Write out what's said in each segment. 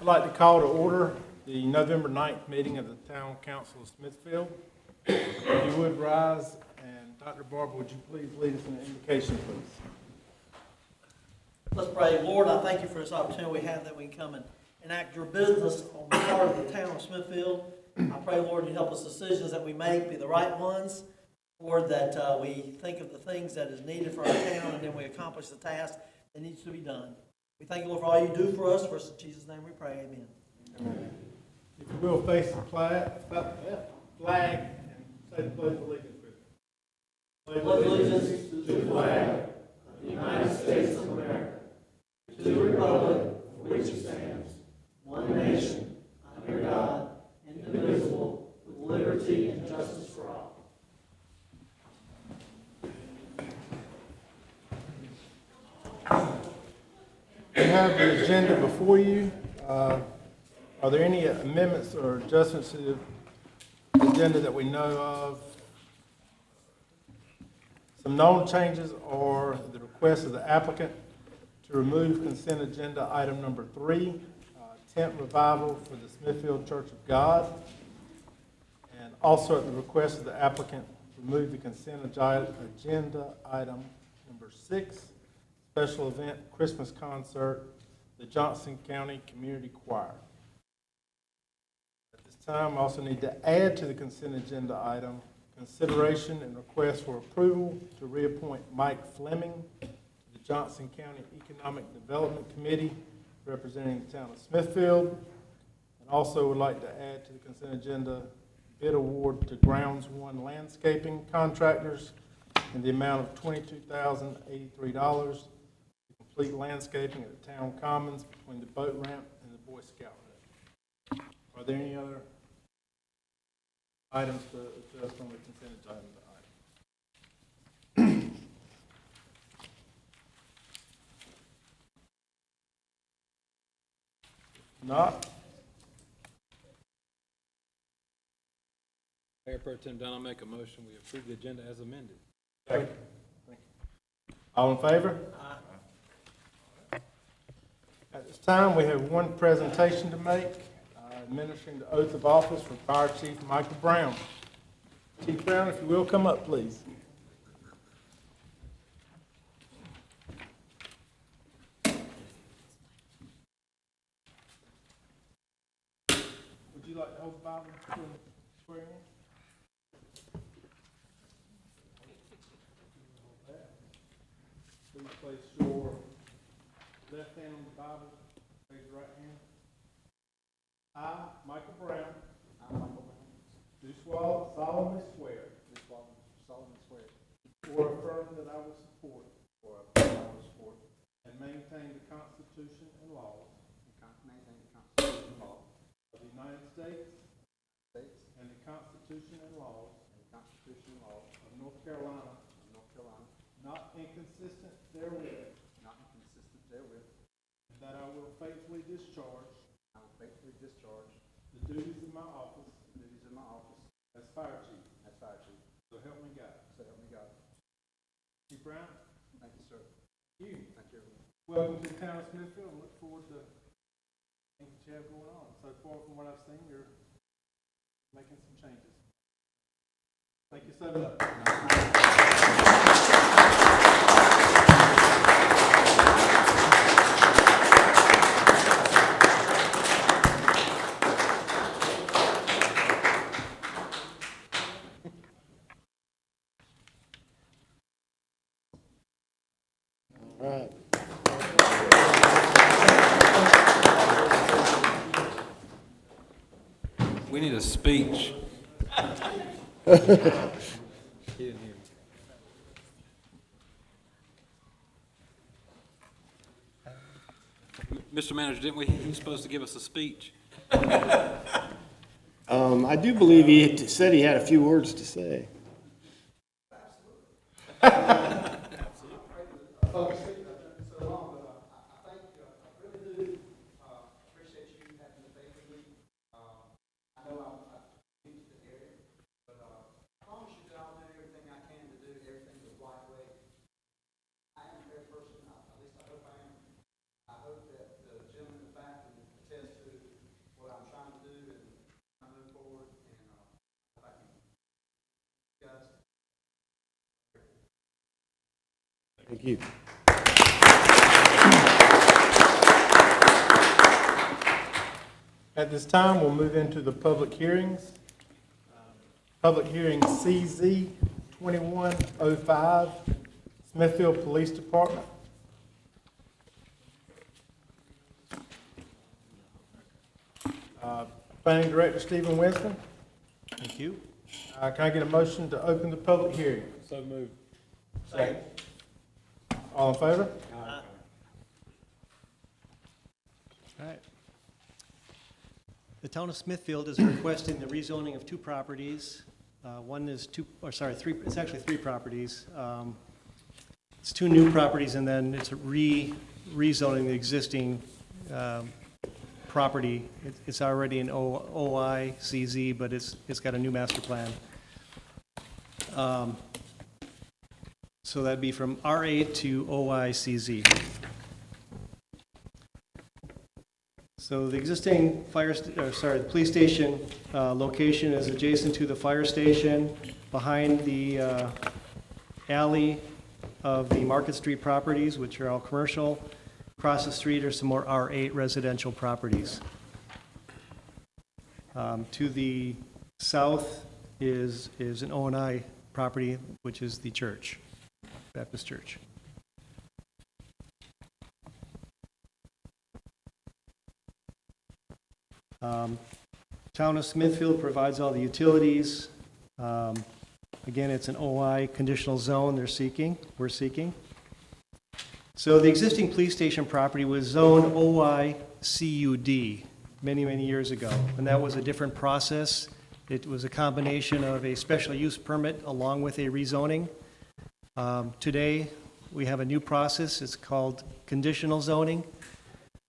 I'd like to call to order the November 9th meeting of the Town Council of Smithfield. If you would rise, and Dr. Barber, would you please lead us in an invocation, please? Let's pray. Lord, I thank you for this opportunity we have that we can come and enact your business on the part of the town of Smithfield. I pray, Lord, you help us decisions that we make be the right ones. Lord, that we think of the things that is needed for our town, and then we accomplish the task that needs to be done. We thank you, Lord, for all you do for us. For in Jesus' name we pray. Amen. Amen. If you will, face the flag and say the Pledge of Allegiance with me. Pledge allegiance to the flag of the United States of America, to the republic for which it stands, one nation, under God, indivisible, with liberty and justice for all. You have the agenda before you. Are there any amendments or adjustments to the agenda that we know of? Some known changes are the request of the applicant to remove consent agenda item number 3, tent revival for the Smithfield Church of God, and also at the request of the applicant, remove the consent agenda item number 6, special event Christmas concert, the Johnson County Community Choir. At this time, I also need to add to the consent agenda item consideration and request for approval to reappoint Mike Fleming to the Johnson County Economic Development Committee representing the town of Smithfield. And also would like to add to the consent agenda bid award to Grounds One Landscaping Contractors in the amount of $22,083 to complete landscaping at the town commons between the boat ramp and the Boy Scout hut. Are there any other items to adjust on the consent agenda item? Not. Mayor Pro Tem Dunn, I'll make a motion. We approve the agenda as amended. Second. All in favor? Aye. At this time, we have one presentation to make, administering the oath of office for Fire Chief Michael Brown. Chief Brown, if you will, come up, please. Would you like to hold the Bible for swearing in? Please place your left hand on the Bible, raise your right hand. I, Michael Brown, do solemnly swear or affirm that I will support and maintain the Constitution and laws of the United States and the Constitution and laws of North Carolina, not inconsistent therewith, and that I will faithfully discharge the duties of my office as fire chief. So help me God. Chief Brown? Thank you, sir. Thank you. Thank you. Welcome to the town of Smithfield, and look forward to things that you have going on. So far from what I've seen, you're making some changes. Thank you so much. All right. We need a speech. He didn't hear me. Mr. Manager, didn't we? He was supposed to give us a speech. I do believe he said he had a few words to say. Person, at least I hope I am. I hope that the gentleman in the back can attest to Thank you. At this time, we'll move into the public hearings. Public hearing CZ 2105, Smithfield Police Department. Planning Director Stephen Winston. Thank you. Can I get a motion to open the public hearing? So moved. Second. All in favor? All right. The town of Smithfield is requesting the rezoning of two properties. One is three, it's actually three properties. It's two new properties, and then it's rezoning the existing property. It's already an OI CZ, but it's got a new master plan. So that'd be from R8 to OI CZ. So the existing the police station location is adjacent to the fire station, behind the alley of the Market Street properties, which are all commercial. Across the street are some more R8 residential properties. To the south is an O&I property, which is the church, Baptist Church. Town of Smithfield provides all the utilities. Again, it's an OI conditional zone we're seeking. So the existing police station property was zoned OI CUD many, many years ago, and that was a different process. It was a combination of a special use permit along with a rezoning. Today, we have a new process. It's called conditional zoning.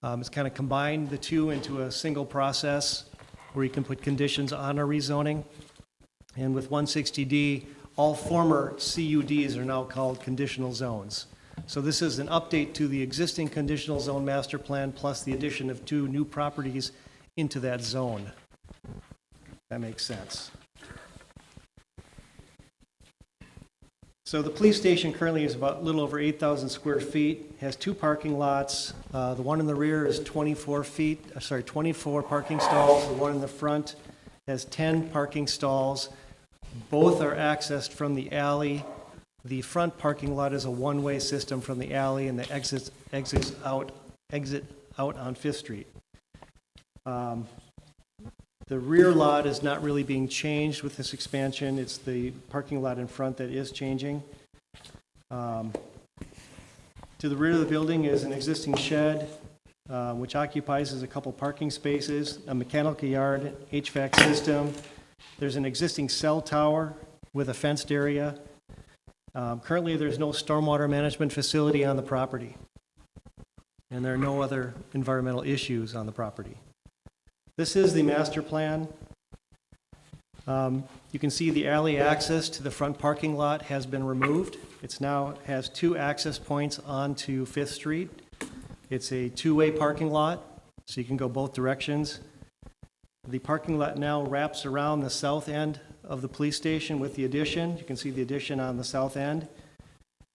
It's kind of combined the two into a single process where you can put conditions on a rezoning. And with 160D, all former CUDs are now called conditional zones. So this is an update to the existing conditional zone master plan plus the addition of two new properties into that zone. That makes sense. So the police station currently is about a little over 8,000 square feet, has two parking lots. The one in the rear is 24 parking stalls. The one in the front has 10 parking stalls. Both are accessed from the alley. The front parking lot is a one-way system from the alley, and the exit out on Fifth Street. The rear lot is not really being changed with this expansion. It's the parking lot in front that is changing. To the rear of the building is an existing shed, which occupies a couple parking spaces, a mechanical yard, HVAC system. There's an existing cell tower with a fenced area. Currently, there's no stormwater management facility on the property, and there are no other environmental issues on the property. This is the master plan. You can see the alley access to the front parking lot has been removed. It now has two access points onto Fifth Street. It's a two-way parking lot, so you can go both directions. The parking lot now wraps around the south end of the police station with the addition. You can see the addition on the south end.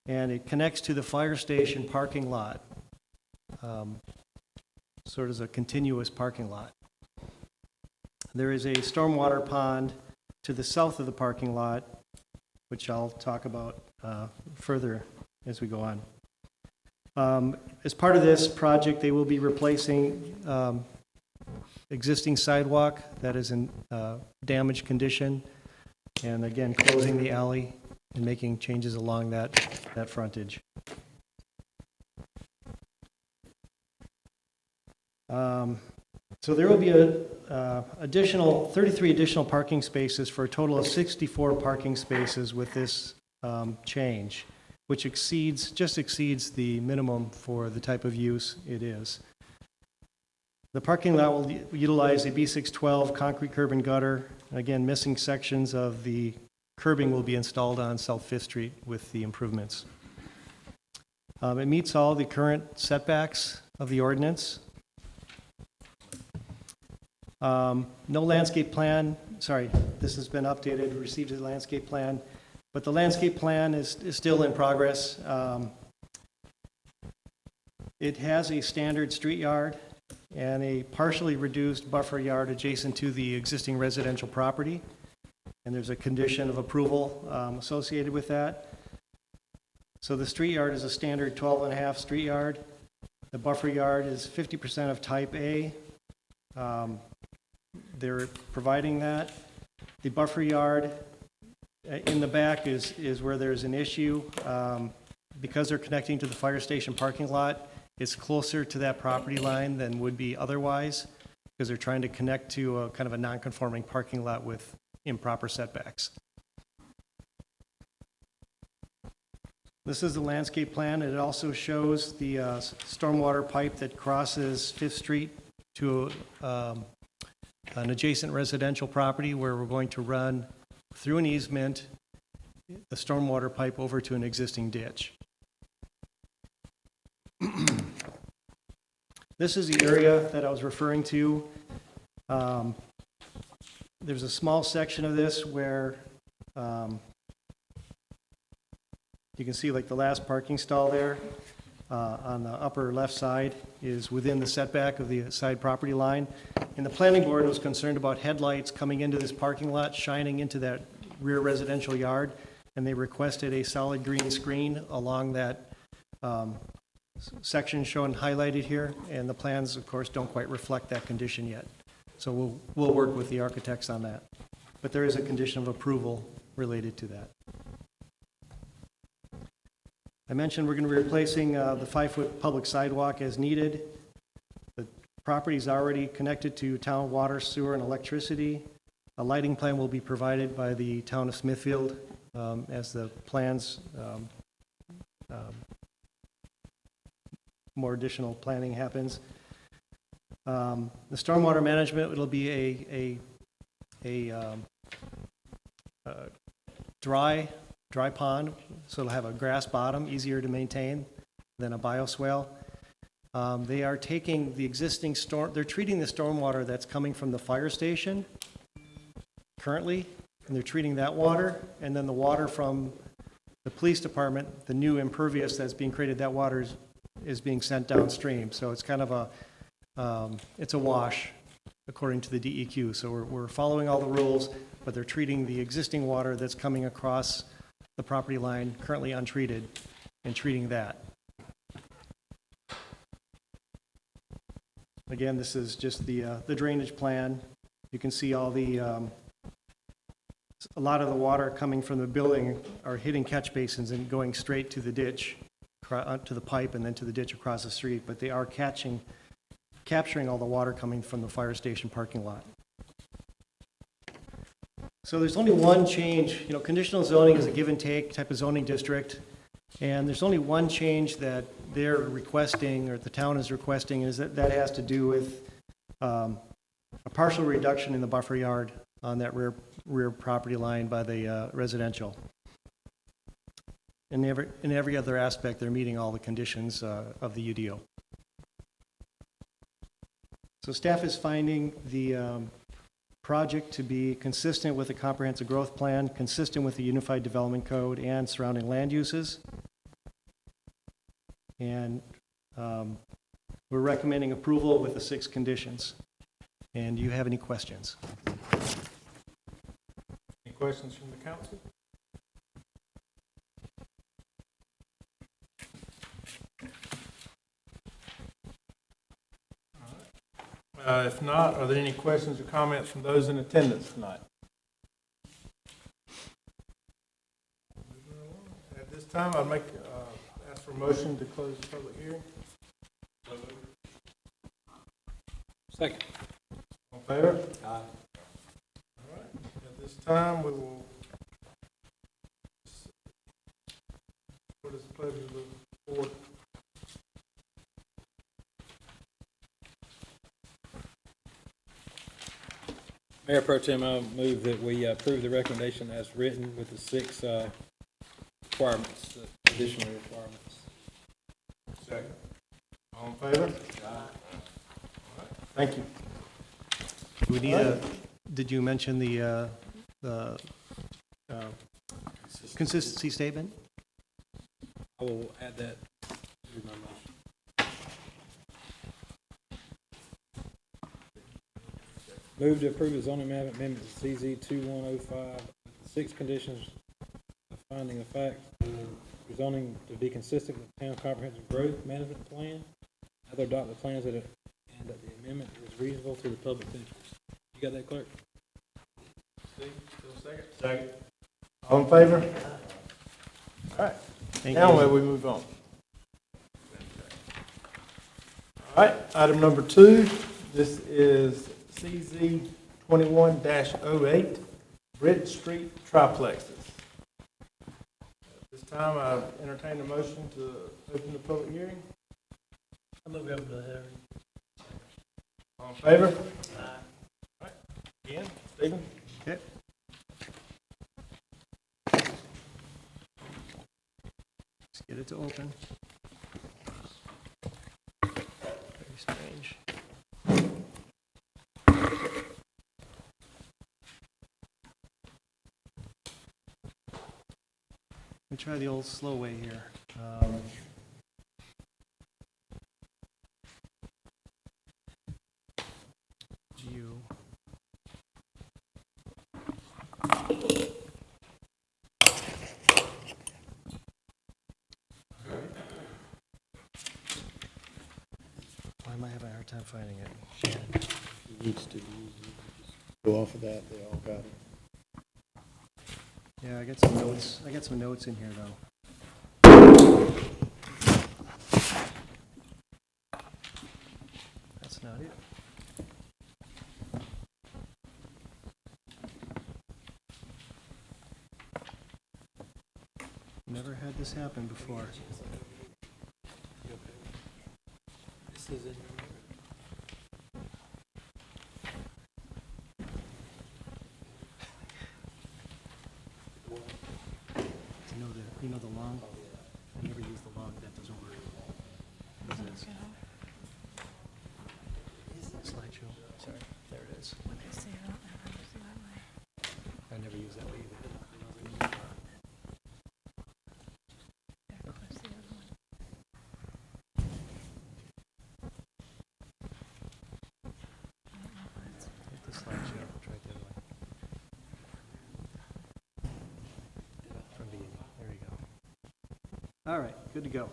And it connects to the fire station parking lot. Sort of as a continuous parking lot. There is a stormwater pond to the south of the parking lot, which I'll talk about further as we go on. As part of this project, they will be replacing existing sidewalk that is in damaged condition, and again, closing the alley and making changes along that frontage. So there will be additional 33 additional parking spaces for a total of 64 parking spaces with this change, which just exceeds the minimum for the type of use it is. The parking lot will utilize a B612 concrete curb and gutter. Again, missing sections of the curbing will be installed on South Fifth Street with the improvements. It meets all the current setbacks of the ordinance. No landscape plan, this has been updated, received a landscape plan, but the landscape plan is still in progress. It has a standard street yard and a partially reduced buffer yard adjacent to the existing residential property. And there's a condition of approval associated with that. So the street yard is a standard 12.5 street yard. The buffer yard is 50% of type A. They're providing that. The buffer yard in the back is where there's an issue. Because they're connecting to the fire station parking lot, it's closer to that property line than would be otherwise, because they're trying to connect to a kind of a non-conforming parking lot with improper setbacks. This is the landscape plan. It also shows the stormwater pipe that crosses Fifth Street to an adjacent residential property where we're going to run through an easement the stormwater pipe over to an existing ditch. This is the area that I was referring to. There's a small section of this where you can see like the last parking stall there on the upper left side is within the setback of the side property line. And the planning board was concerned about headlights coming into this parking lot, shining into that rear residential yard, and they requested a solid green screen along that section shown highlighted here, and the plans, of course, don't quite reflect that condition yet. So we'll work with the architects on that. But there is a condition of approval related to that. I mentioned we're going to be replacing the 5-foot public sidewalk as needed. The property is already connected to town water, sewer, and electricity. A lighting plan will be provided by the town of Smithfield as the plans, more additional planning happens. The stormwater management, it'll be a dry pond, so it'll have a grass bottom, easier to maintain than a bioswale. They are taking the existing they're treating the stormwater that's coming from the fire station currently, and they're treating that water, and then the water from the police department, the new impervious that's being created, that water is being sent downstream. So it's kind of it's a wash according to the DEQ. So we're following all the rules, but they're treating the existing water that's coming across the property line, currently untreated, and treating that. Again, this is just the drainage plan. You can see all a lot of the water coming from the building are hitting catch basins and going straight to the ditch, to the pipe, and then to the ditch across the street, but they are capturing all the water coming from the fire station parking lot. So there's only one change. You know, conditional zoning is a give and take type of zoning district, and there's only one change that they're requesting, or the town is requesting, is that has to do with a partial reduction in the buffer yard on that rear property line by the residential. In every other aspect, they're meeting all the conditions of the UDO. So staff is finding the project to be consistent with the comprehensive growth plan, consistent with the Unified Development Code and surrounding land uses. And we're recommending approval with the 6 conditions. And do you have any questions? Any questions from the council? If not, are there any questions or comments from those in attendance tonight? At this time, I'd ask for a motion to close the public hearing. Second. All in favor? Aye. All right. At this time, we will. What is the pleasure of the board? Mayor Pro Tem, I move that we approve the recommendation as written with the 6 requirements, additional requirements. Second. All in favor? Aye. All right. Thank you. We need did you mention the consistency statement? I will add that to my motion. Move to approve the zoning map amendment to CZ 2105 with 6 conditions of finding of fact. The zoning to be consistent with the town comprehensive growth management plan. Other adopt the plans and that the amendment is reasonable to the public interest. You got that, clerk? Steve, still second? Second. All in favor? All right. Thank Now you. may we move on? All right, item number 2, this is CZ 21-08, Bridge Street triplexes. At this time, I entertain a motion to open the public hearing. I move over to the hearing. All in favor? All right, again, Stephen? Okay. Let's get it to open. Very strange. Let me try the old slow way here. View. Why am I having a hard time finding it? He needs to go off of that, they all got it. Yeah, I got some notes. I got some notes in here though. That's not it. Never had this happen before. This is in You know the log? I never use the log, that doesn't work. What is this? Slideshow, sorry, there it is. I never use that way either. Hit the slideshow, try it the other way. From beginning, there you go. All right, good to go.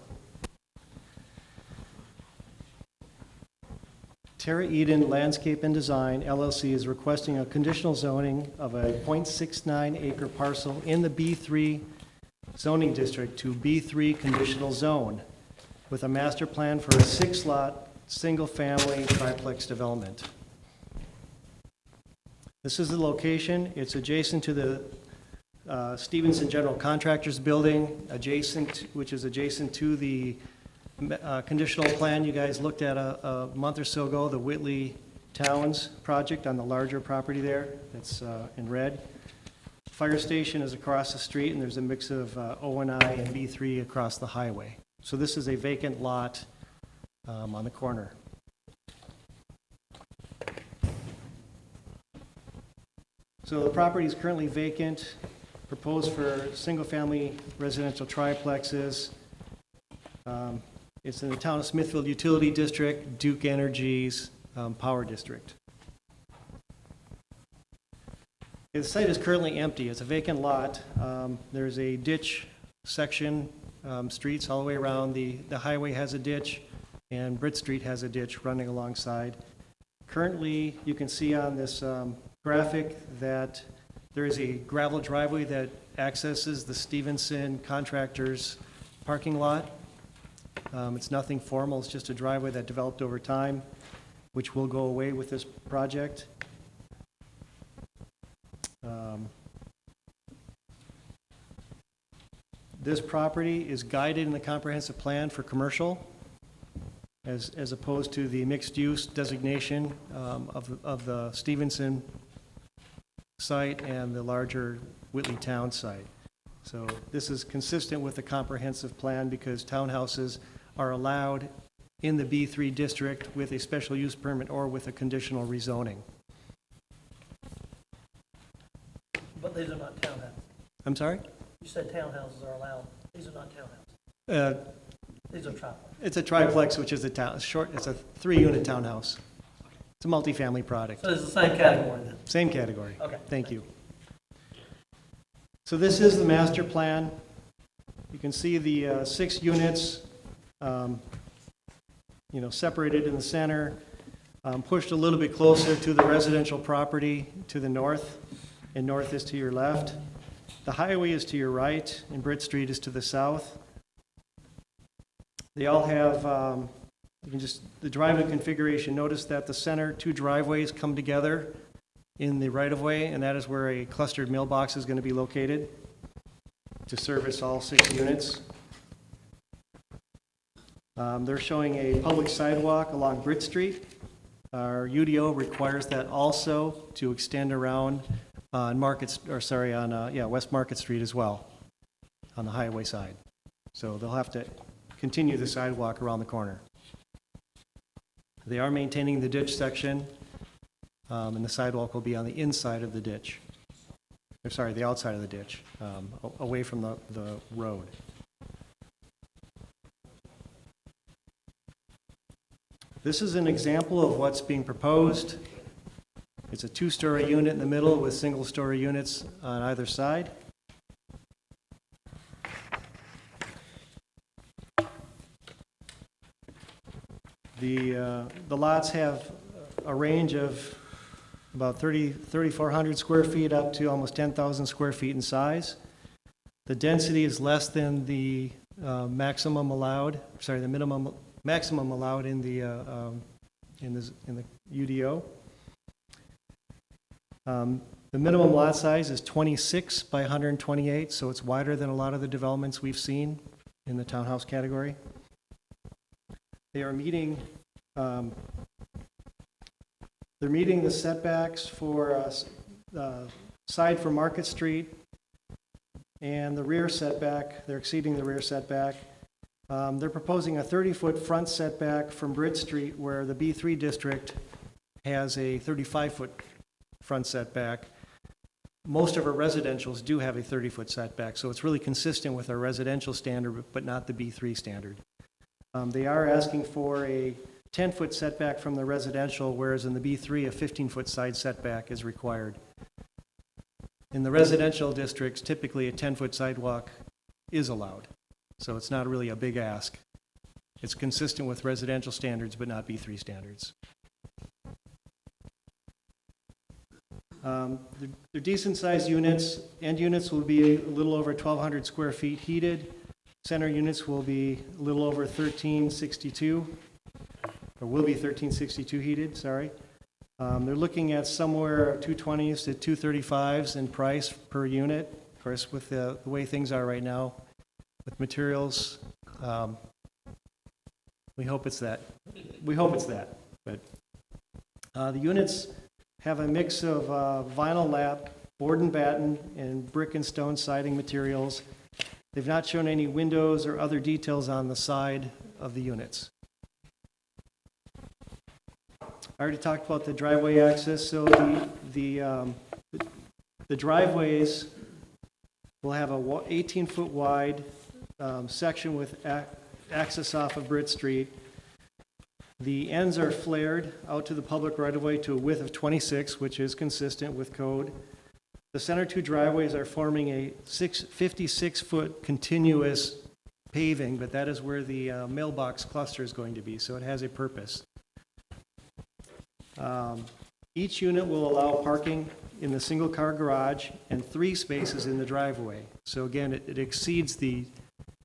Terra Eden Landscape and Design LLC is requesting a conditional zoning of a .69 acre parcel in the B3 zoning district to B3 conditional zone with a master plan for a 6-lot, single-family triplex development. This is the location. It's adjacent to the Stevenson General Contractors Building, which is adjacent to the conditional plan you guys looked at a month or so ago, the Whitley Towns project on the larger property there, that's in red. Fire station is across the street, and there's a mix of O&I and B3 across the highway. So this is a vacant lot on the corner. So the property is currently vacant, proposed for single-family residential triplexes. It's in the town of Smithfield Utility District, Duke Energy's Power District. The site is currently empty. It's a vacant lot. There's a ditch section, streets all the way around. The highway has a ditch, and Britt Street has a ditch running alongside. Currently, you can see on this graphic that there is a gravel driveway that accesses the Stevenson Contractors parking lot. It's nothing formal, it's just a driveway that developed over time, which will go away with this project. This property is guided in the comprehensive plan for commercial, as opposed to the mixed-use designation of the Stevenson site and the larger Whitley Town site. So this is consistent with the comprehensive plan because townhouses are allowed in the B3 district with a special use permit or with a conditional rezoning. But these are not townhouses. I'm sorry? You said townhouses are allowed. These are not townhouses. These are triplex. It's a triplex, which is it's a 3-unit townhouse. It's a multifamily product. So it's the same category then? Same category. Okay. Thank you. So this is the master plan. You can see the 6 units, separated in the center, pushed a little bit closer to the residential property to the north, and north is to your left. The highway is to your right, and Britt Street is to the south. They all have, the driveway configuration, notice that the center 2 driveways come together in the right-of-way, and that is where a clustered mailbox is going to be located to service all 6 units. They're showing a public sidewalk along Britt Street. Our UDO requires that also to extend around on West Market Street as well, on the highway side. So they'll have to continue the sidewalk around the corner. They are maintaining the ditch section, and the sidewalk will be on the inside of the ditch. The outside of the ditch, away from the road. This is an example of what's being proposed. It's a 2-story unit in the middle with single-story units on either side. The lots have a range of about 3,400 square feet up to almost 10,000 square feet in size. The density is less than the maximum allowed in the UDO. The minimum lot size is 26 by 128, so it's wider than a lot of the developments we've seen in the townhouse category. They are meeting the setbacks for side for Market Street and the rear setback. They're exceeding the rear setback. They're proposing a 30-foot front setback from Britt Street, where the B3 district has a 35-foot front setback. Most of our residentials do have a 30-foot setback, so it's really consistent with our residential standard, but not the B3 standard. They are asking for a 10-foot setback from the residential, whereas in the B3, a 15-foot side setback is required. In the residential districts, typically a 10-foot sidewalk is allowed, so it's not really a big ask. It's consistent with residential standards, but not B3 standards. They're decent-sized units. End units will be a little over 1,200 square feet heated. Center units will be a little over 1,362, or will be 1,362 heated, sorry. They're looking at somewhere 220s to 235s in price per unit. Of course, with the way things are right now, with materials, we hope it's that. But the units have a mix of vinyl lap, board and batten, and brick and stone siding materials. They've not shown any windows or other details on the side of the units. I already talked about the driveway access, so the driveways will have a 18-foot wide section with access off of Britt Street. The ends are flared out to the public right-of-way to a width of 26, which is consistent with code. The center 2 driveways are forming a 56-foot continuous paving, but that is where the mailbox cluster is going to be, so it has a purpose. Each unit will allow parking in the single-car garage and 3 spaces in the driveway. So again, it exceeds the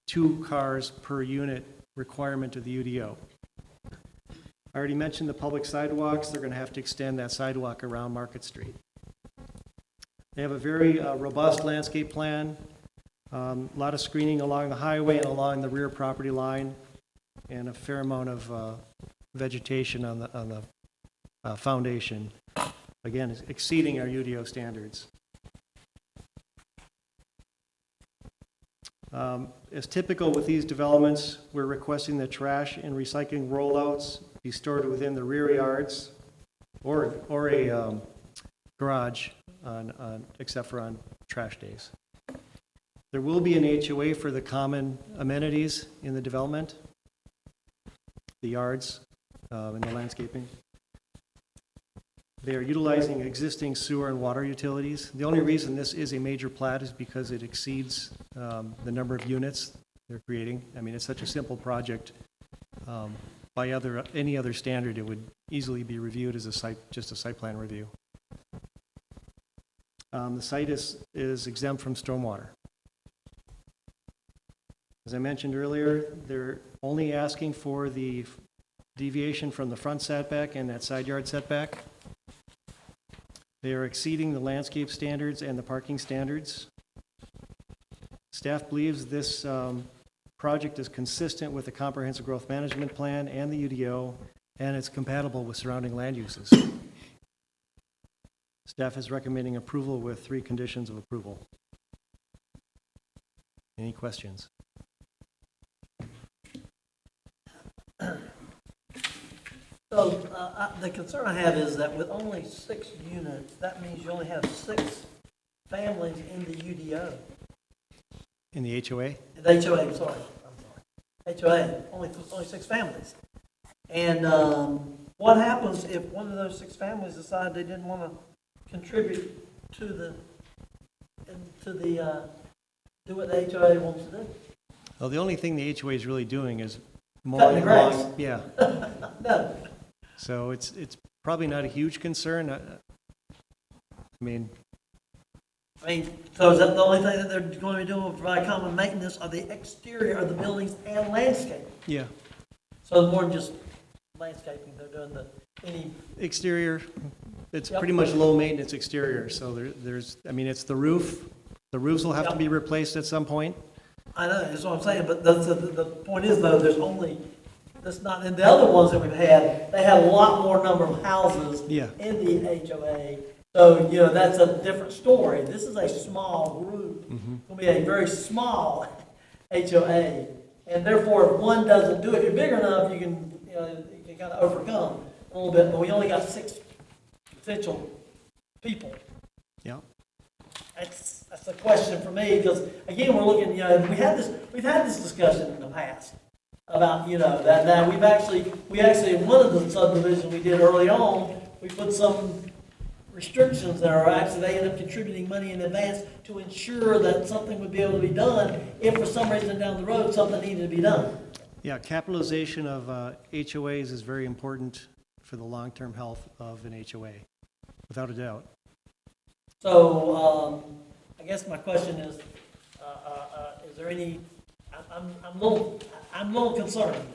2 cars per unit requirement of the UDO. I already mentioned the public sidewalks. They're going to have to extend that sidewalk around Market Street. They have a very robust landscape plan, a lot of screening along the highway and along the rear property line, and a fair amount of vegetation on the foundation. Again, exceeding our UDO standards. As typical with these developments, we're requesting that trash and recycling rollouts be stored within the rear yards or a garage except for on trash days. There will be an HOA for the common amenities in the development, the yards, and the landscaping. They are utilizing existing sewer and water utilities. The only reason this is a major plat is because it exceeds the number of units they're creating. I mean, it's such a simple project. By any other standard, it would easily be reviewed as just a site plan review. The site is exempt from stormwater. As I mentioned earlier, they're only asking for the deviation from the front setback and that side yard setback. They are exceeding the landscape standards and the parking standards. Staff believes this project is consistent with the Comprehensive Growth Management Plan and the UDO, and it's compatible with surrounding land uses. Staff is recommending approval with 3 conditions of approval. Any questions? So, the concern I have is that with only 6 units, that means you only have 6 families in the UDO. In the HOA? The HOA, I'm sorry. HOA, only 6 families. And what happens if one of those 6 families decide they didn't want to contribute to do what the HOA wants to do? Well, the only thing the HOA is really doing is Cutting the grass. lawn. Yeah. No. So it's probably not a huge concern. I mean, So is that the only thing that they're going to be doing, provide common maintenance of the exterior of the buildings and landscaping? yeah, So more than just landscaping, they're doing any, exterior, it's Yep. pretty much low maintenance exterior. So there's, I mean, it's the roof. The roofs will have to Yep. be replaced at some point. I know, that's what I'm saying, but the point is though, there's only, that's not, in the other ones that we've had, they had a lot more number of houses Yeah. in the HOA. So, that's a different story. This is a small group. It'll be a very small HOA. And therefore, if one doesn't do it, if you're bigger enough, you can kind of overcome a little bit, but we only got 6 potential people. Yeah. That's a question for me, because again, we're looking, we've had this discussion in the past about, that we actually, in one of the subdivisions we did early on, we put some restrictions that are actually, they end up contributing money in advance to ensure that something would be able to be done if for some reason down the road, something needed to be done. Yeah, capitalization of HOAs is very important for the long-term health of an HOA, without a doubt. So, I guess my question is there any, I'm a little concerned.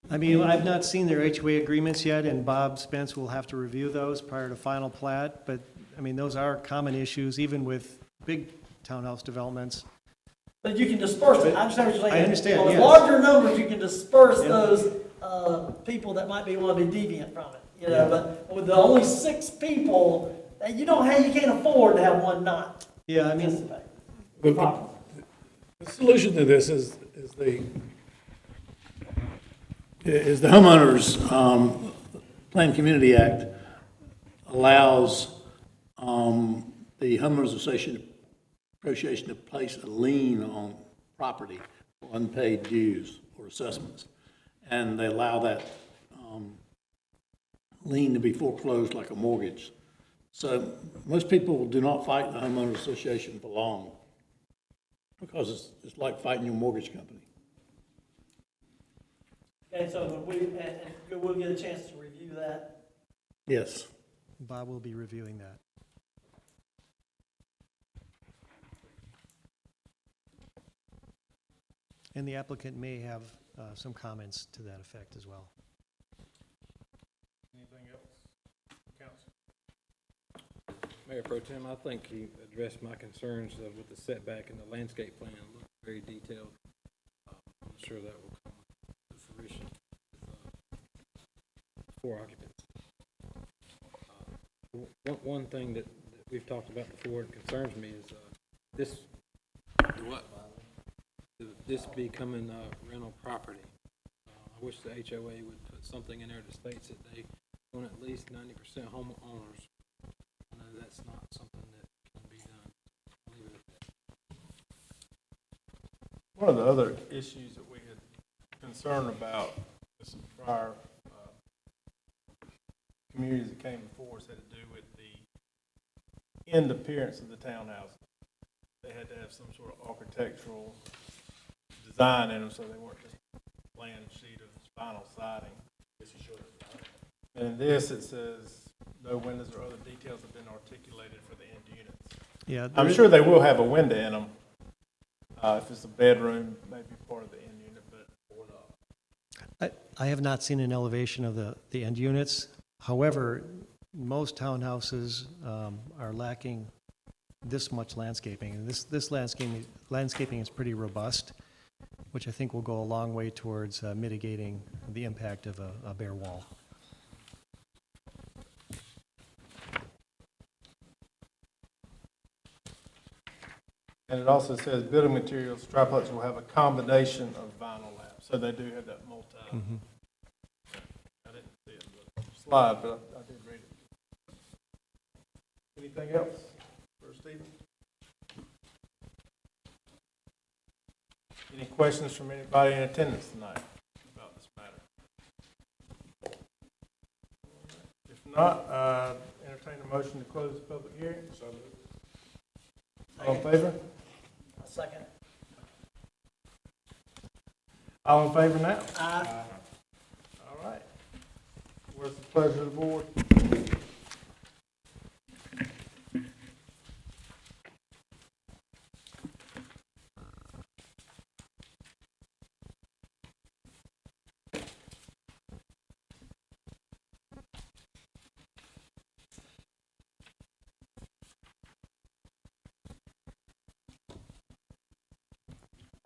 I mean, I've not seen their HOA agreements yet, and Bob Spence will have to review those prior to final plat, but, I mean, those are common issues, even with big townhouse developments. But you can disperse it, I understand what you're saying. I understand, On yes. larger numbers, you can disperse Yeah. those people that might want to be deviant from it, Yeah. but with the only 6 people, you can't afford to have one not Yeah, I mean, participate. The solution to this is the homeowners Planned Community Act allows the homeowners association to place a lien on property for unpaid dues or assessments, and they allow that lien to be foreclosed like a mortgage. So most people do not fight the homeowners association for long because it's like fighting your mortgage company. Okay, so we'll get a chance to review that. Yes. Bob will be reviewing that. And the applicant may have some comments to that effect as well. Anything else, council? Mayor Pro Tem, I think he addressed my concerns with the setback and the landscape plan. It looked very detailed. I'm sure that will come to fruition with 4 occupants. One thing that we've talked about before and concerns me is this becoming rental property. I wish the HOA would put something in there that states that they own at least 90% homeowners. I know that's not something that can be done. I'll leave it at that. One of the other issues that we had concern about, this prior communities that came before us had to do with the end appearance of the townhouses. They had to have some sort of architectural design in them, so they weren't just a plain sheet of vinyl siding. And in this, it says, no windows or other details have been articulated for the end units. Yeah, I'm sure they will have a window in them. If it's a bedroom, maybe part of the end unit, but or not. I have not seen an elevation of the end units. However, most townhouses are lacking this much landscaping. And this landscaping is pretty robust, which I think will go a long way towards mitigating the impact of a bare wall. And it also says building materials, triplex will have a combination of vinyl lamps. So they do have that multi. Mhm. I didn't see it in the slide, but I did read it. Anything else for Stephen? Any questions from anybody in attendance tonight about this matter? If not, entertain a motion to close the public hearing. All in favor? A second. All in favor now? Aye. All right. What's the pleasure of the board?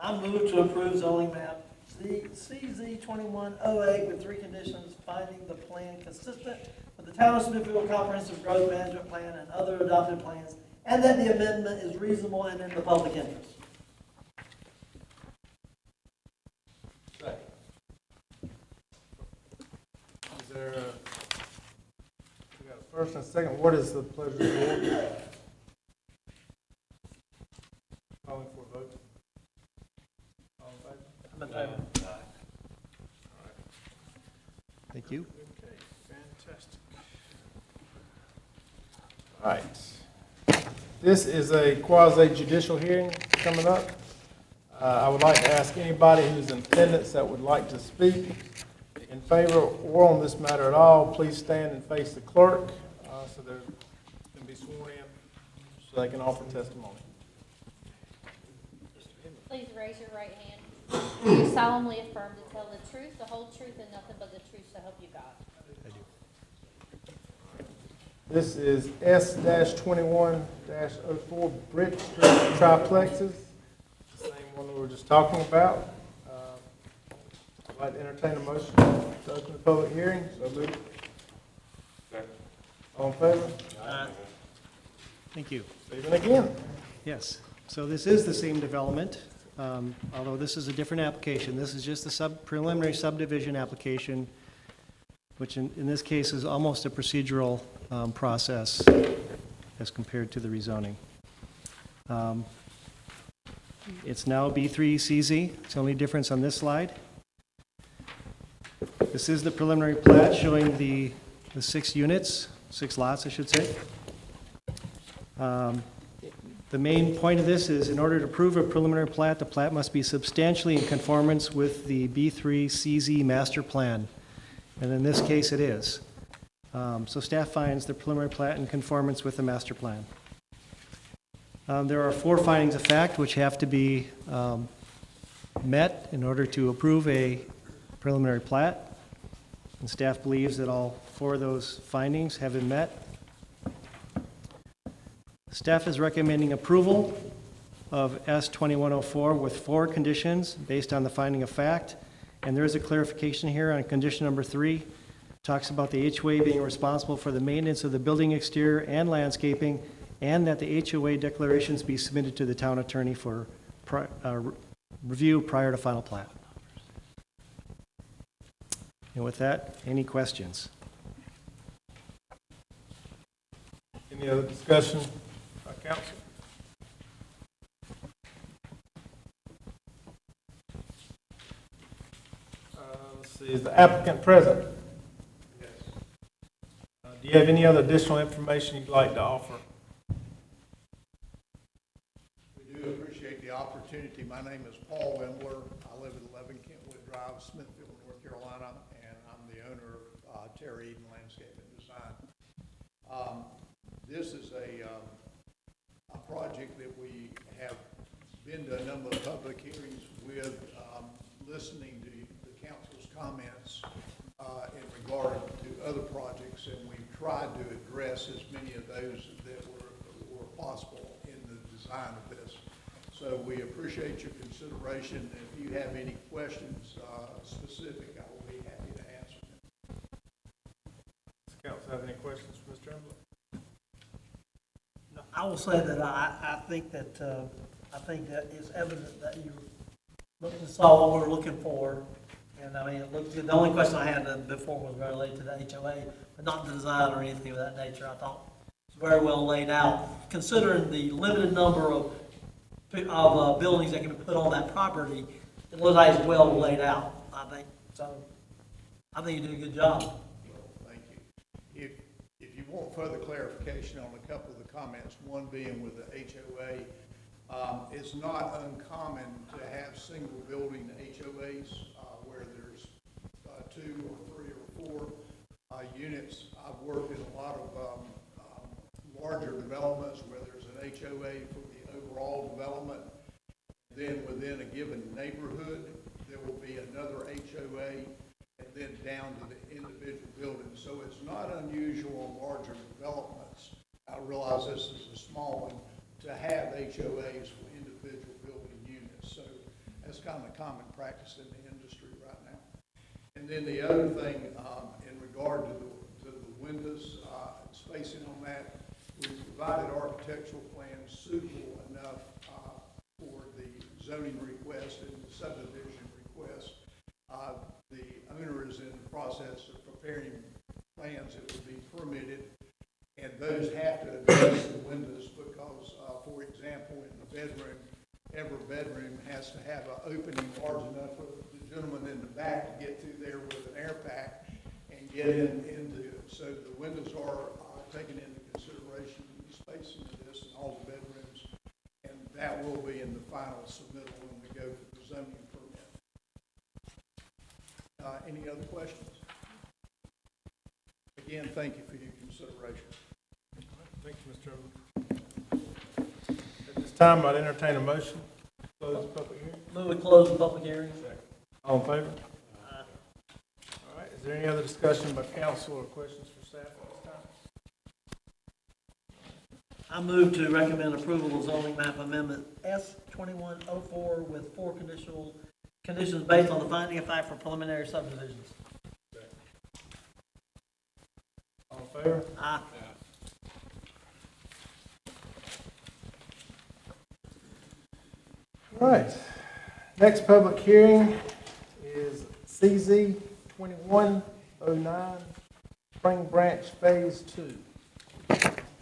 I move to approve zoning map CZ 2108 with 3 conditions, finding the plan consistent with the Town of Smithfield Comprehensive Growth Management Plan and other adopted plans, and that the amendment is reasonable and in the public interest. Is there we got a first and second. What is the pleasure of the board? Calling for a vote. All in favor? I'm in favor. Thank you. Okay, fantastic. All right. This is a quasi judicial hearing coming up. I would like to ask anybody who's in attendance that would like to speak in favor or on this matter at all, please stand and face the clerk so they can be sworn in so they can offer testimony. Please raise your right hand. Do you solemnly affirm to tell the truth, the whole truth, and nothing but the truth, so help you God? I do. This is S-21-04 Bridge Street triplexes, the same one we were just talking about. I'd like to entertain a motion to open the public hearing. So moved. All in favor? Thank you. Stephen again. Yes, so this is the same development, although this is a different application. This is just the preliminary subdivision application, which in this case is almost a procedural process as compared to the rezoning. It's now B3CZ. It's the only difference on this slide. This is the preliminary plat showing the 6 units, 6 lots, I should say. The main point of this is in order to prove a preliminary plat, the plat must be substantially in conformance with the B3CZ master plan. And in this case, it is. So staff finds the preliminary plat in conformance with the master plan. There are 4 findings of fact which have to be met in order to approve a preliminary plat. And staff believes that all 4 of those findings have been met. Staff is recommending approval of S2104 with 4 conditions based on the finding of fact. And there is a clarification here on condition number 3. Talks about the HOA being responsible for the maintenance of the building exterior and landscaping, and that the HOA declarations be submitted to the town attorney for review prior to final plat. And with that, any questions? Any other discussion by council? Let's see, is the applicant present? Yes. you have any other additional information you'd like to offer? We do appreciate the opportunity. My name is Paul Wembler. I live at 11 Kentwood Drive, Smithfield, North Carolina, and I'm the owner of Terry Eden Landscape and Design. This is a project that we have been to a number of public hearings with, listening to the council's comments in regard to other projects, and we've tried to address as many of those that were possible in the design of this. So we appreciate your consideration. If you have any questions specific, I will be happy to answer them. Does council have any questions for Mr. Embley? No, I will say that I think that it's evident that you looked and saw what we were looking for. And I mean, it looked good. The only question I had before was related to the HOA, but not the design or anything of that nature. I thought it was very well laid out, considering the limited number of buildings that can be put on that property. It looks like it's well laid out, I think. So I think you did a good job. Well, thank you. If you want further clarification on a couple of the comments, one being with the HOA, it's not uncommon to have single building HOAs where there's 2 or 3 or 4 units. I've worked in a lot of larger developments where there's an HOA for the overall development. Then within a given neighborhood, there will be another HOA, and then down to the individual buildings. So it's not unusual in larger developments. I realize this is a small one, to have HOAs for individual building units. So that's kind of common practice in the industry right now. And then the other thing, in regard to the windows, spacing on that, we've provided architectural plans suitable enough for the zoning request and the subdivision request. The owner is in the process of preparing plans that will be permitted, and those have to address the windows because, for example, in the bedroom, every bedroom has to have an opening large enough for the gentleman in the back to get through there with an air pack and get into it. So the windows are taken into consideration in the spacing of this and all the bedrooms, and that will be in the final submittal when we go for the zoning permit. Any other questions? Again, thank you for your consideration. Thank you, Mr. Embley. At this time, I'd entertain a motion to close the public hearing. Move we close the public hearing. All in favor? All right, is there any other discussion by council or questions for staff at this time? I move to recommend approval of zoning map amendment S2104 with 4 conditions based on the finding of fact for preliminary subdivisions. All in favor? Aye. All right, next public hearing is CZ 2109, Spring Branch Phase 2.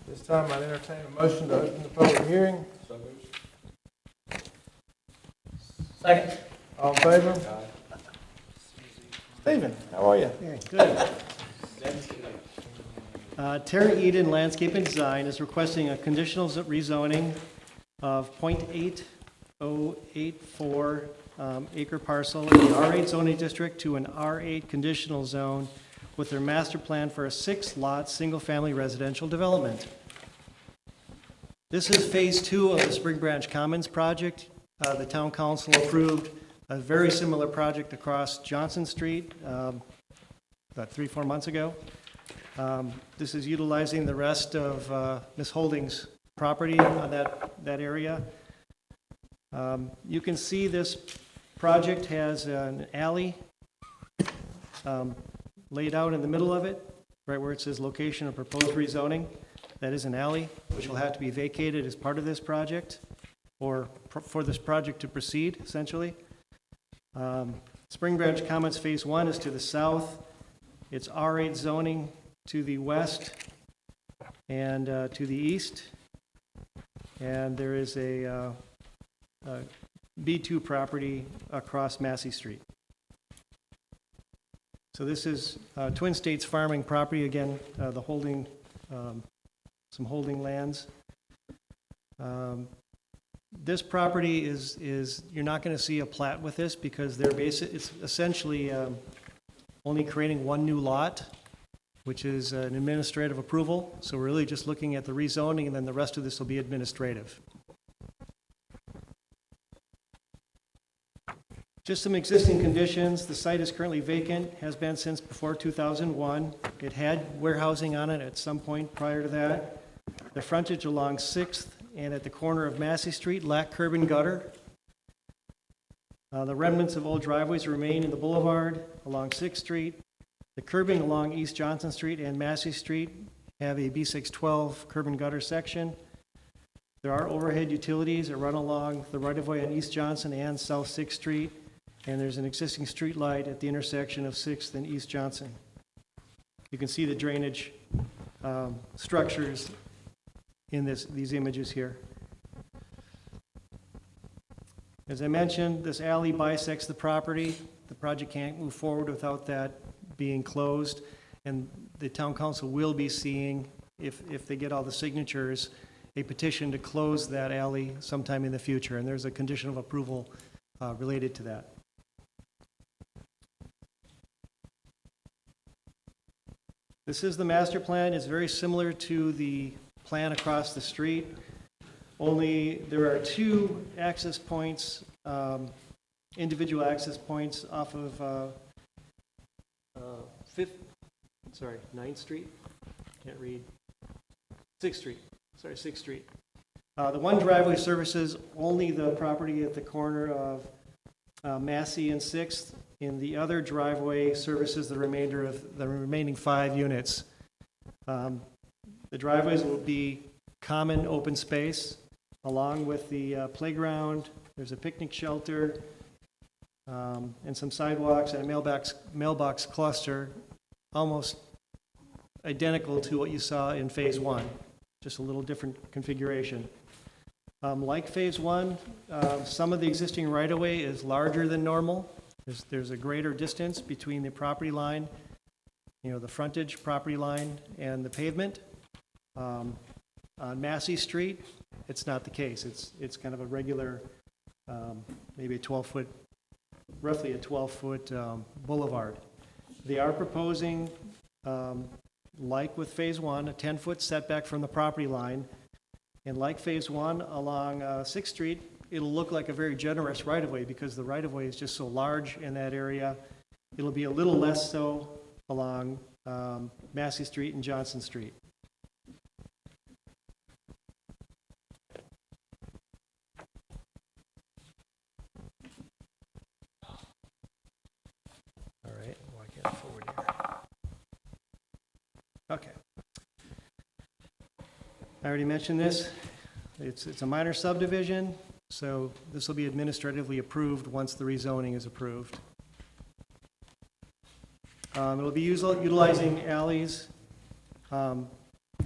This time I'd entertain a motion to open the public hearing. Second. All in favor? Stephen, how are you? Good. Terry Eden Landscape and Design is requesting a conditional rezoning of .8084 acre parcel in the R8 zoning district to an R8 conditional zone with their master plan for a 6-lot, single-family residential development. This is Phase 2 of the Spring Branch Commons project. The town council approved a very similar project across Johnson Street about 3-4 months ago. This is utilizing the rest of Ms. Holding's property on that area. You can see this project has an alley laid out in the middle of it, right where it says location of proposed rezoning. That is an alley, which will have to be vacated as part of this project, or for this project to proceed, essentially. Spring Branch Commons Phase 1 is to the south. It's R8 zoning to the west and to the east. And there is a B2 property across Massey Street. So this is Twin States Farming property, again, the holding, some holding lands. This property is, you're not going to see a plat with this because it's essentially only creating one new lot, which is an administrative approval. So we're really just looking at the rezoning, and then the rest of this will be administrative. Just some existing conditions. The site is currently vacant, has been since before 2001. It had warehousing on it at some point prior to that. The frontage along 6th and at the corner of Massey Street lack curb and gutter. The remnants of old driveways remain in the boulevard along 6th Street. The curbing along East Johnson Street and Massey Street have a B612 curb and gutter section. There are overhead utilities that run along the right-of-way on East Johnson and South 6th Street, and there's an existing street light at the intersection of 6th and East Johnson. You can see the drainage structures in these images here. As I mentioned, this alley bisects the property. The project can't move forward without that being closed, and the town council will be seeing, if they get all the signatures, a petition to close that alley sometime in the future, and there's a condition of approval related to that. This is the master plan. It's very similar to the plan across the street, only there are two access points, individual access points off of 9th Street, can't read, 6th Street, sorry, 6th Street. The one driveway services only the property at the corner of Massey and 6th, and the other driveway services the remainder of the remaining 5 units. The driveways will be common open space along with the playground. There's a picnic shelter and some sidewalks and a mailbox cluster, almost identical to what you saw in Phase 1, just a little different configuration. Like Phase 1, some of the existing right-of-way is larger than normal. There's a greater distance between the property line, the frontage property line and the pavement. On Massey Street, it's not the case. It's kind of a regular, maybe a 12-foot, roughly a 12-foot boulevard. They are proposing, like with Phase 1, a 10-foot setback from the property line. And like Phase 1, along 6th Street, it'll look like a very generous right-of-way because the right-of-way is just so large in that area. It'll be a little less so along Massey Street and Johnson Street. All right, why can't I forward here? Okay. I already mentioned this. It's a minor subdivision, so this will be administratively approved once the rezoning is approved. It'll be utilizing alleys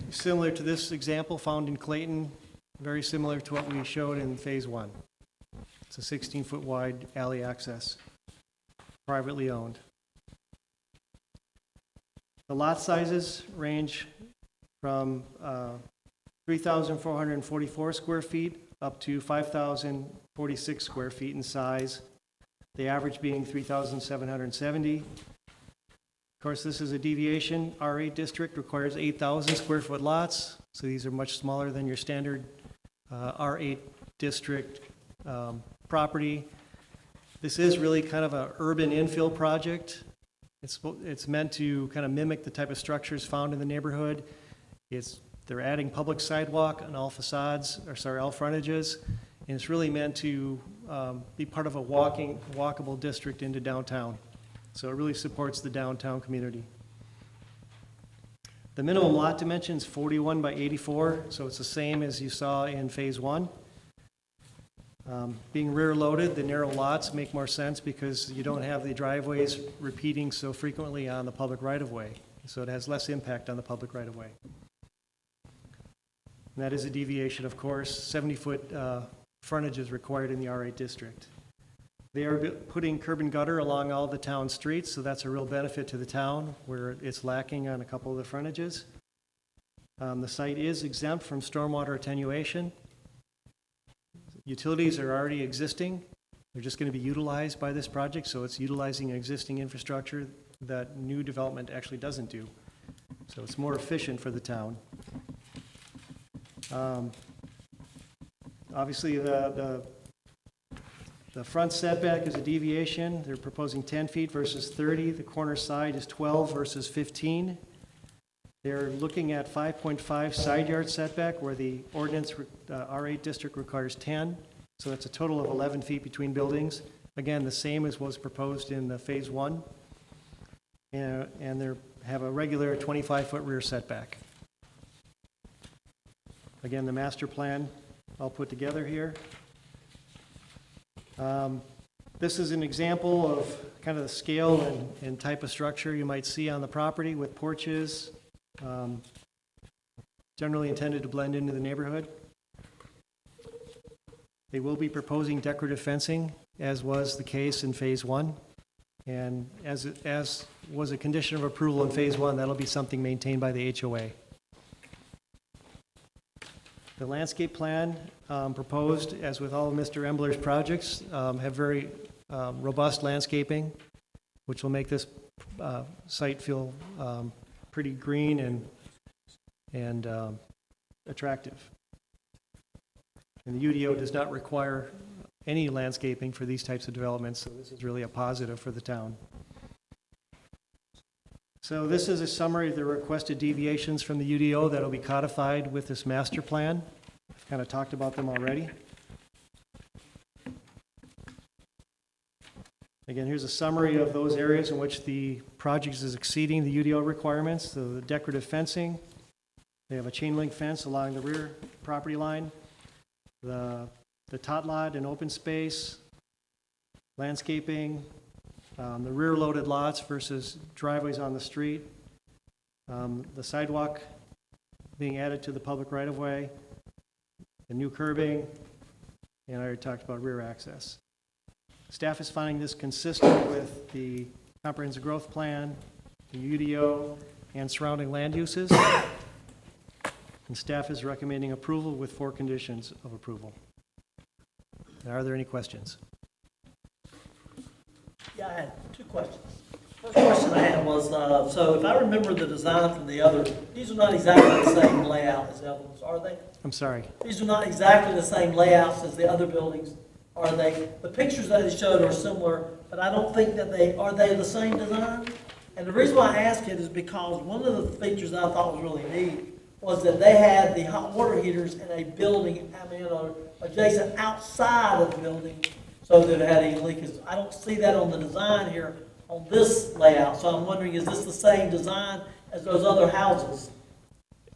similar to this example found in Clayton, very similar to what we showed in Phase 1. It's a 16-foot wide alley access, privately owned. The lot sizes range from 3,444 square feet up to 5,046 square feet in size, the average being 3,770. Of course, this is a deviation. R8 district requires 8,000 square foot lots, so these are much smaller than your standard R8 district property. This is really kind of an urban infill project. It's meant to kind of mimic the type of structures found in the neighborhood. They're adding public sidewalk on all facades, all frontages, and it's really meant to be part of a walkable district into downtown. So it really supports the downtown community. The minimum lot dimension is 41 by 84, so it's the same as you saw in Phase 1. Being rear loaded, the narrow lots make more sense because you don't have the driveways repeating so frequently on the public right-of-way, so it has less impact on the public right-of-way. And that is a deviation, of course. 70-foot frontage is required in the R8 district. They are putting curb and gutter along all the town streets, so that's a real benefit to the town where it's lacking on a couple of the frontages. The site is exempt from stormwater attenuation. Utilities are already existing. They're just going to be utilized by this project, so it's utilizing existing infrastructure that new development actually doesn't do. So it's more efficient for the town. Obviously, the front setback is a deviation. They're proposing 10 feet versus 30. The corner side is 12 versus 15. They're looking at 5.5 side yard setback where the ordinance R8 district requires 10. So that's a total of 11 feet between buildings. Again, the same as was proposed in the phase 1. And they have a regular 25-foot rear setback. Again, the master plan all put together here. This is an example of kind of the scale and type of structure you might see on the property with porches, generally intended to blend into the neighborhood. They will be proposing decorative fencing, as was the case in phase 1. And as was a condition of approval in phase 1, that'll be something maintained by the HOA. The landscape plan proposed, as with all of Mr. Embler's projects, have very robust landscaping, which will make this site feel pretty green and attractive. And the UDO does not require any landscaping for these types of developments, so this is really a positive for the town. So this is a summary of the requested deviations from the UDO that will be codified with this master plan. I've kind of talked about them already. Again, here's a summary of those areas in which the project is exceeding the UDO requirements. So the decorative fencing, they have a chain link fence along the rear property line, the tot lot and open space, landscaping, the rear loaded lots versus driveways on the street, the sidewalk being added to the public right-of-way, the new curbing, and I already talked about rear access. Staff is finding this consistent with the comprehensive growth plan, the UDO, and surrounding land uses. And staff is recommending approval with 4 conditions of approval. Are there any questions? Yeah, I had 2 questions. First question I had was, so if I remember the design from the other, these are not exactly the same layout as the other ones, are they? I'm sorry. These are not exactly the same layouts as the other buildings, are they? The pictures that they showed are similar, but I don't think that are they the same design? And the reason why I ask it is because one of the features that I thought was really neat was that they had the hot water heaters in a building, adjacent outside of the building, so that it had any leakage. I don't see that on the design here on this layout, so I'm wondering, is this the same design as those other houses?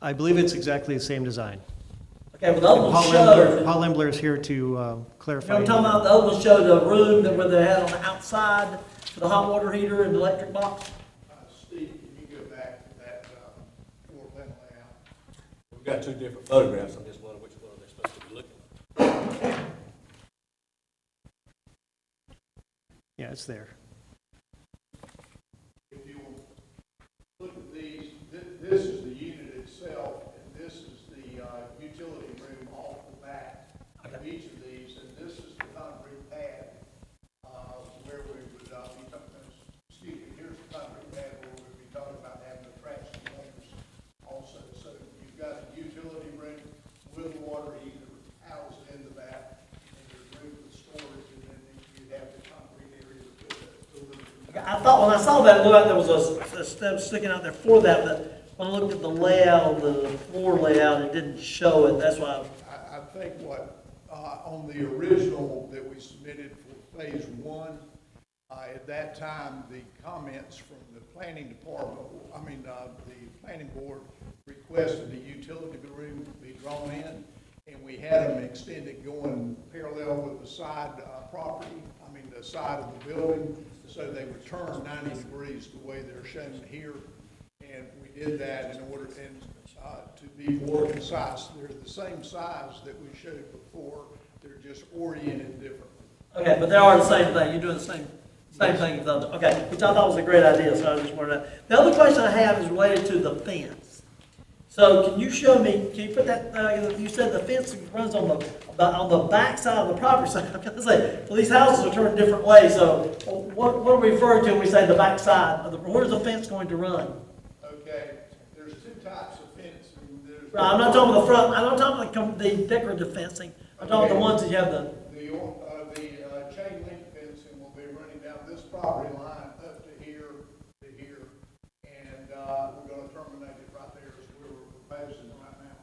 I believe it's exactly the same design. Okay, well, the other one showed, Paul Embler is here to clarify. you know what I'm talking about? The other one showed a room where they had on the outside, the hot water heater and the electric box. Steve, can you go back to that floor plan layout? We've got 2 different photographs. I'm just wondering which one they're supposed to be looking at. Yeah, it's there. If you look at these, this is the unit itself, and this is the utility room off the back of each of these, and this is the concrete pad where we would be talking about, excuse me, here's the concrete pad where we'd be talking about having the traction containers also. So you've got the utility room with the water heater housed in the back, and there's room for storage, and then you'd have the concrete area to put the I thought when I saw that, it looked like there was a step sticking out there for that, but when I looked at the layout, the floor layout, it didn't show it. That's why. I think what, on the original that we submitted for phase 1, at that time, the comments from the planning department, the planning board requested the utility room to be drawn in, and we had them extended going parallel with the side the side of the building, so they would turn 90 degrees the way they're shown here. And we did that in order to be more concise. They're the same size that we showed before. They're just oriented differently. Okay, but they are the same thing, you're doing the same thing as other, okay, which I thought was a great idea, so I just wanted to. The other question I have is related to the fence. So can you show me, can you put that, you said the fence runs on the back side of the property, so I'm gonna say, well, these houses are turned different ways, so what are we referring to when we say the back side of the, where's the fence going to run? Okay, there's two types of fencing. There's Right, I'm not talking about the front, I'm not talking about the decorative fencing, I'm talking about the ones that you have the, The chain link fencing will be running down this property line up to here, and, we're gonna terminate it right there as we're proposing right now.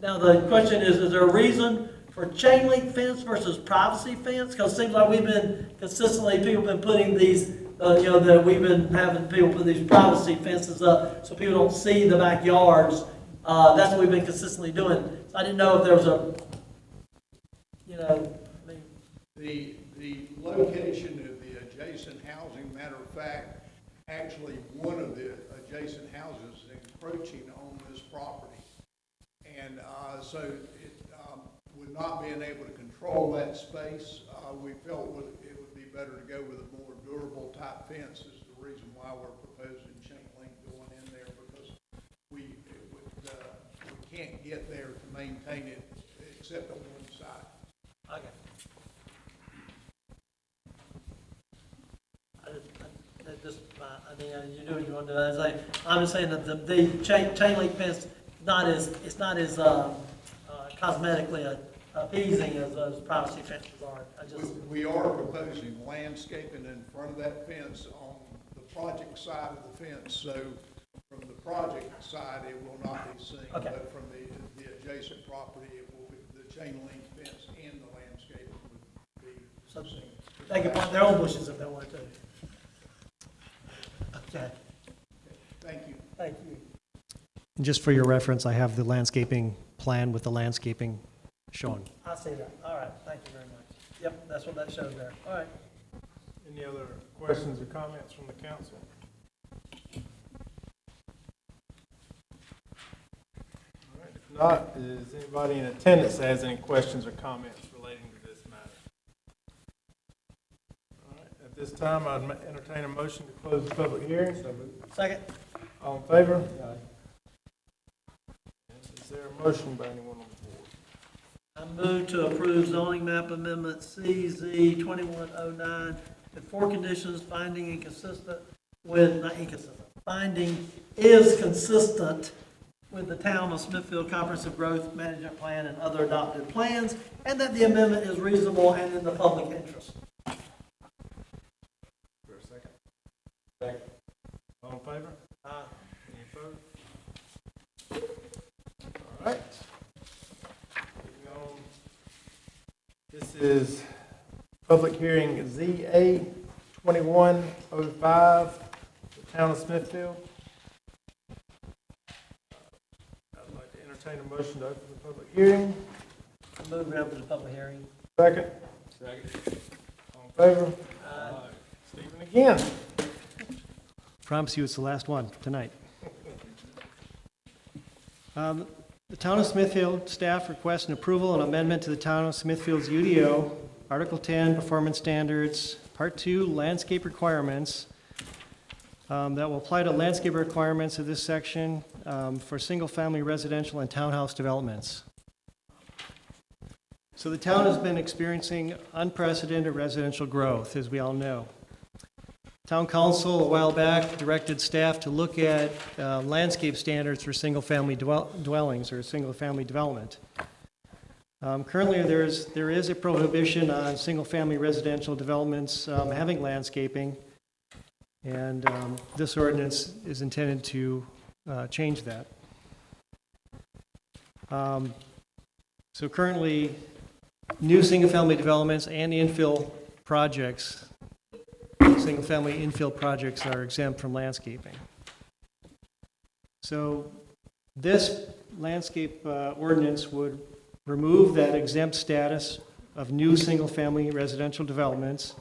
now the question is there a reason for chain link fence versus privacy fence? Because it seems like we've been consistently, people have been putting these, that we've been having people put these privacy fences up so people don't see the backyards. That's what we've been consistently doing. So I didn't know if there was a, I mean, The location of the adjacent housing, matter of fact, actually, one of the adjacent houses is encroaching on this property. And so it, with not being able to control that space, we felt it would be better to go with a more durable type fence is the reason why we're proposing chain link going in there, because we can't get there to maintain it except on one side. okay. You do what you want to do. I'm just saying that the chain link fence it's not as cosmetically appeasing as those privacy fences are. We are proposing landscaping in front of that fence on the project side of the fence, so from the project side, it will not be seen. Okay. But from the adjacent property, it will be, the chain link fence and the landscaping would be seen. They can plant their own bushes if they want to. Okay, Thank you. thank you. And just for your reference, I have the landscaping plan with the landscaping shown. I see that. All right, thank you very much. Yep, that's what that shows there. All right. Any other questions or comments from the council? All right, if not, is anybody in attendance that has any questions or comments relating to this matter? All right, at this time, I'd entertain a motion to close the public hearing. Second. All in favor? Is there a motion by anyone on the board? I move to approve zoning map amendment CZ 2109 with 4 conditions, finding inconsistent with, not inconsistent, finding is consistent with the Town of Smithfield Comprehensive Growth Management Plan and other adopted plans, and that the amendment is reasonable and in the public interest. For a second. Second. All in favor? Any opposed? All right. Moving on. This is public hearing ZA 2105, the Town of Smithfield. I'd like to entertain a motion to open the public hearing. I move we open the public hearing. Second. Second. All in favor? Stephen again. Promise you it's the last one tonight. The Town of Smithfield staff requests an approval and amendment to the Town of Smithfield's UDO, Article 10, Performance Standards, Part 2, Landscape Requirements, that will apply to landscape requirements of this section for single-family residential and townhouse developments. So the town has been experiencing unprecedented residential growth, as we all know. Town Council a while back directed staff to look at landscape standards for single-family dwellings or single-family development. Currently, there is a prohibition on single-family residential developments having landscaping, and this ordinance is intended to change that. So currently, new single-family developments and infill projects, single-family infill projects are exempt from landscaping. So this landscape ordinance would remove that exempt status of new single-family residential developments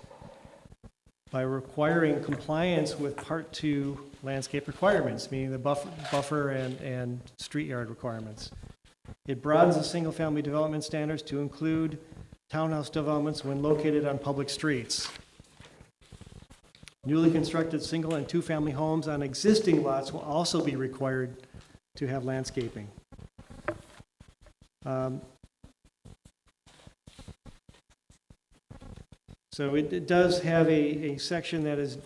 by requiring compliance with Part 2 landscape requirements, meaning the buffer and street yard requirements. It broadens the single-family development standards to include townhouse developments when located on public streets. Newly constructed single and two-family homes on existing lots will also be required to have landscaping. So it does have a section that is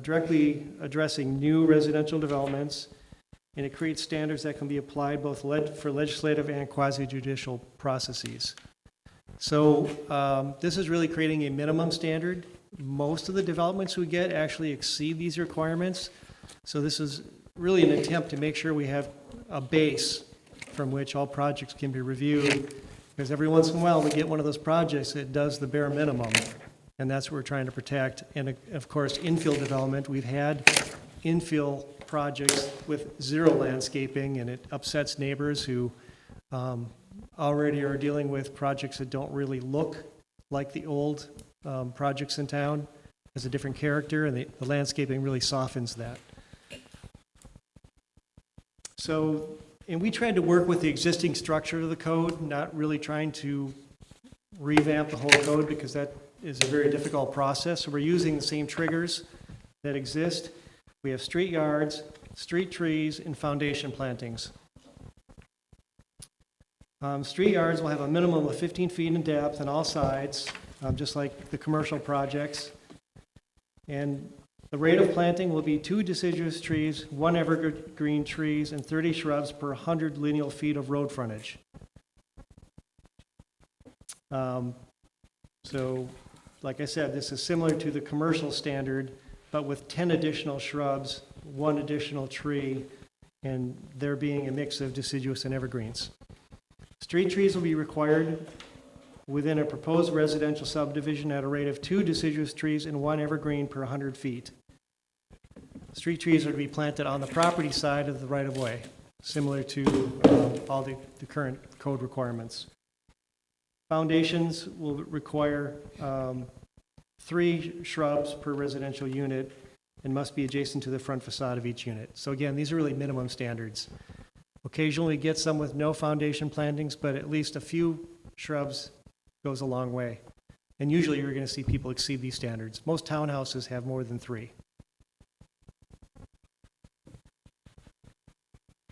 directly addressing new residential developments, and it creates standards that can be applied both for legislative and quasi-judicial processes. So this is really creating a minimum standard. Most of the developments we get actually exceed these requirements. So this is really an attempt to make sure we have a base from which all projects can be reviewed. Because every once in a while, we get one of those projects that does the bare minimum, and that's what we're trying to protect. And of course, infill development, we've had infill projects with zero landscaping, and it upsets neighbors who already are dealing with projects that don't really look like the old projects in town. Has a different character, and the landscaping really softens that. So, and we tried to work with the existing structure of the code, not really trying to revamp the whole code because that is a very difficult process. So we're using the same triggers that exist. We have street yards, street trees, and foundation plantings. Street yards will have a minimum of 15 feet in depth on all sides, just like the commercial projects. And the rate of planting will be 2 deciduous trees, 1 evergreen trees, and 30 shrubs per 100 lineal feet of road frontage. So, like I said, this is similar to the commercial standard, but with 10 additional shrubs, 1 additional tree, and there being a mix of deciduous and evergreens. Street trees will be required within a proposed residential subdivision at a rate of 2 deciduous trees and 1 evergreen per 100 feet. Street trees are to be planted on the property side of the right-of-way, similar to all the current code requirements. Foundations will require 3 shrubs per residential unit and must be adjacent to the front facade of each unit. So again, these are really minimum standards. Occasionally we get some with no foundation plantings, but at least a few shrubs goes a long way. And usually you're going to see people exceed these standards. Most townhouses have more than 3.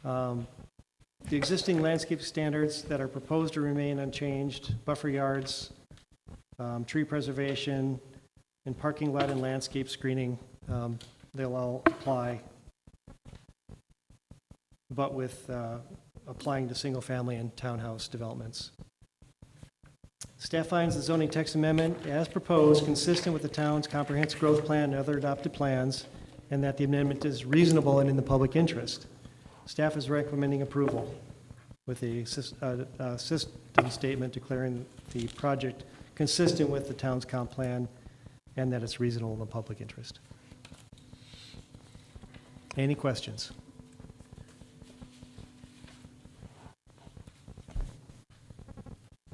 The existing landscape standards that are proposed to remain unchanged, buffer yards, tree preservation, and parking lot and landscape screening, they'll all apply, but with applying to single-family and townhouse developments. Staff finds the zoning text amendment as proposed consistent with the town's comprehensive growth plan and other adopted plans, and that the amendment is reasonable and in the public interest. Staff is recommending approval with a system statement declaring the project consistent with the town's comp plan and that it's reasonable in the public interest. Any questions?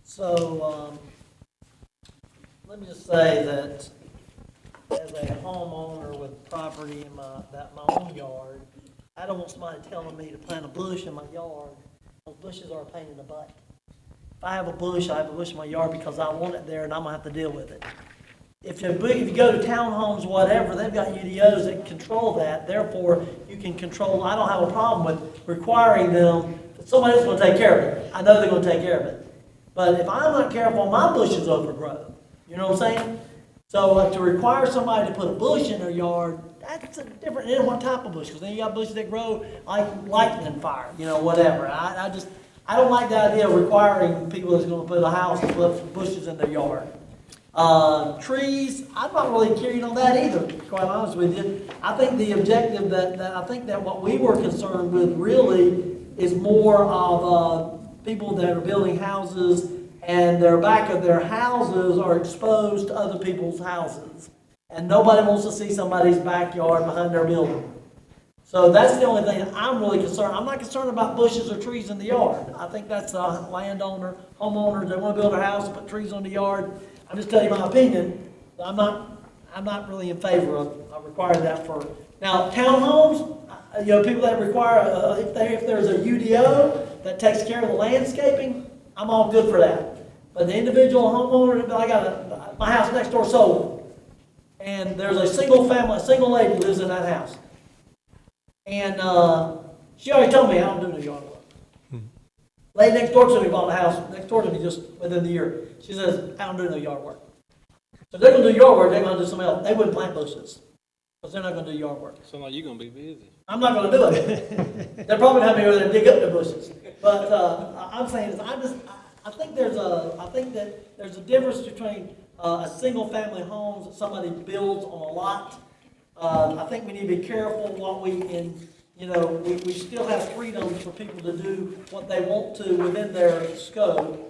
So, let me just say that as a homeowner with property in my own yard, I don't want somebody telling me to plant a bush in my yard. Those bushes are a pain in the butt. If I have a bush, I have a bush in my yard because I want it there and I'm gonna have to deal with it. If you go to townhomes, whatever, they've got UDOs that control that. Therefore, you can control. I don't have a problem with requiring them that somebody else is gonna take care of it. I know they're gonna take care of it. But if I'm not careful, my bush is overgrown. You know what I'm saying? So to require somebody to put a bush in their yard, that's a different, than what type of bush, because then you got bushes that grow like lightning fire, you know, whatever. I don't like the idea of requiring people that's gonna put a house to put bushes in their yard. Trees, I'm not really keen on that either, to be quite honest with you. I think the objective that what we were concerned with really is more of, people that are building houses and their back of their houses are exposed to other people's houses. And nobody wants to see somebody's backyard behind their building. So that's the only thing I'm really concerned. I'm not concerned about bushes or trees in the yard. I think that's a landowner, homeowners, they want to build a house and put trees on the yard. I'm just telling you my opinion. I'm not really in favor of requiring that for, now townhomes, you know, people that require, if there's a UDO that takes care of the landscaping, I'm all good for that. But the individual homeowner, I got my house next door sold, and there's a single lady lives in that house. And she already told me I don't do no yard work. Lady next door to me bought a house next door to me just within the year. She says, I don't do no yard work. So if they're gonna do yard work, they're gonna do something else. They wouldn't plant bushes, because they're not gonna do yard work. Sound like you're gonna be busy. I'm not gonna do it. They're probably gonna have me over there dig up the bushes. But I'm saying is, I think that there's a difference between a single family homes that somebody builds on a lot. I think we need to be careful what we still have freedom for people to do what they want to within their scope.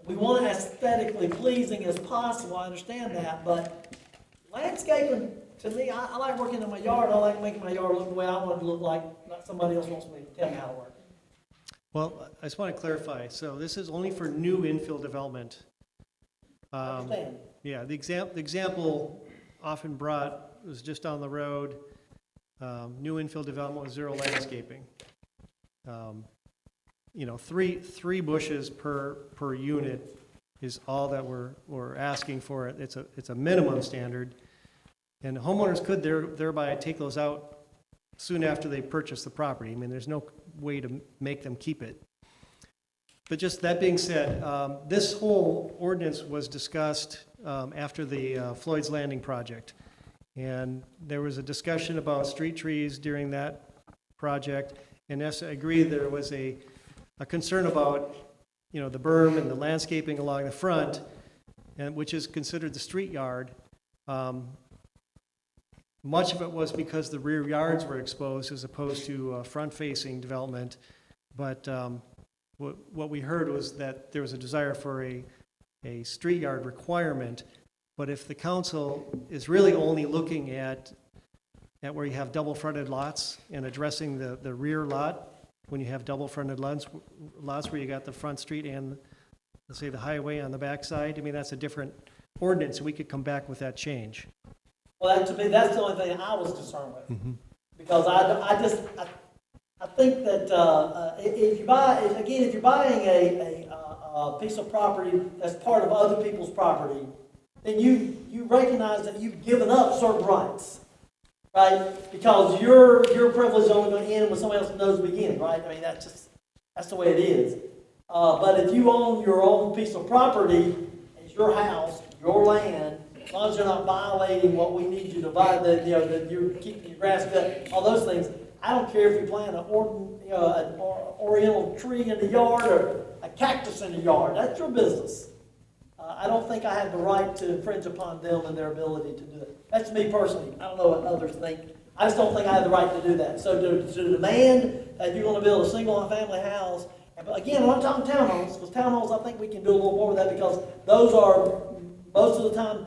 We want it aesthetically pleasing as possible, I understand that, but landscaping, to me, I like working in my yard. I like making my yard look the way I want it to look like, not somebody else wants me to tell me how to work. Well, I just want to clarify, so this is only for new infill development. I understand. Yeah, the example often brought was just down the road, new infill development with zero landscaping. Three bushes per unit is all that we're asking for. It's a minimum standard. And homeowners could thereby take those out soon after they purchase the property. I mean, there's no way to make them keep it. But just that being said, this whole ordinance was discussed after the Floyd's Landing project. And there was a discussion about street trees during that project. And I agree there was a concern about, the berm and the landscaping along the front, and which is considered the street yard. Much of it was because the rear yards were exposed as opposed to front-facing development. But what we heard was that there was a desire for a street yard requirement. But if the council is really only looking at where you have double-fronted lots and addressing the rear lot, when you have double-fronted lots where you got the front street and, let's say, the highway on the backside, I mean, that's a different ordinance. We could come back with that change. Well, to me, that's the only thing I was concerned with. Because I think that if you're buying a piece of property that's part of other people's property, then you recognize that you've given up certain rights, right? Because your privilege is only going to end when somebody else knows to begin, right? I mean, that's the way it is. But if you own your own piece of property, it's your house, your land. As long as you're not violating what we need you to violate, that you're keeping your grass cut, all those things. I don't care if you plant an oriental tree in the yard or a cactus in the yard. That's your business. I don't think I have the right to infringe upon them and their ability to do it. That's me personally. I don't know what others think. I just don't think I have the right to do that. So to demand that you're going to build a single-family house, but again, I'm not talking townhomes, because townhomes, I think we can do a little more with that, because those are, most of the time,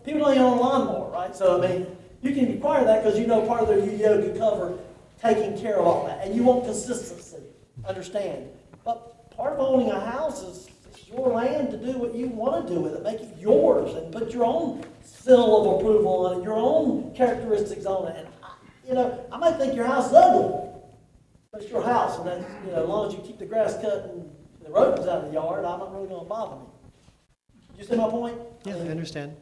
people don't even own a lawnmower, right? So, I mean, you can require that because part of their UDO could cover taking care of all that. And you want consistency, understand. But part of owning a house is your land to do what you want to do with it. Make it yours and put your own seal of approval on it, your own characteristics on it. And, I might think your house is ugly, but it's your house. And that's, as long as you keep the grass cut and the rodents out of the yard, I'm not really going to bother me. You see my point? Yeah, I understand.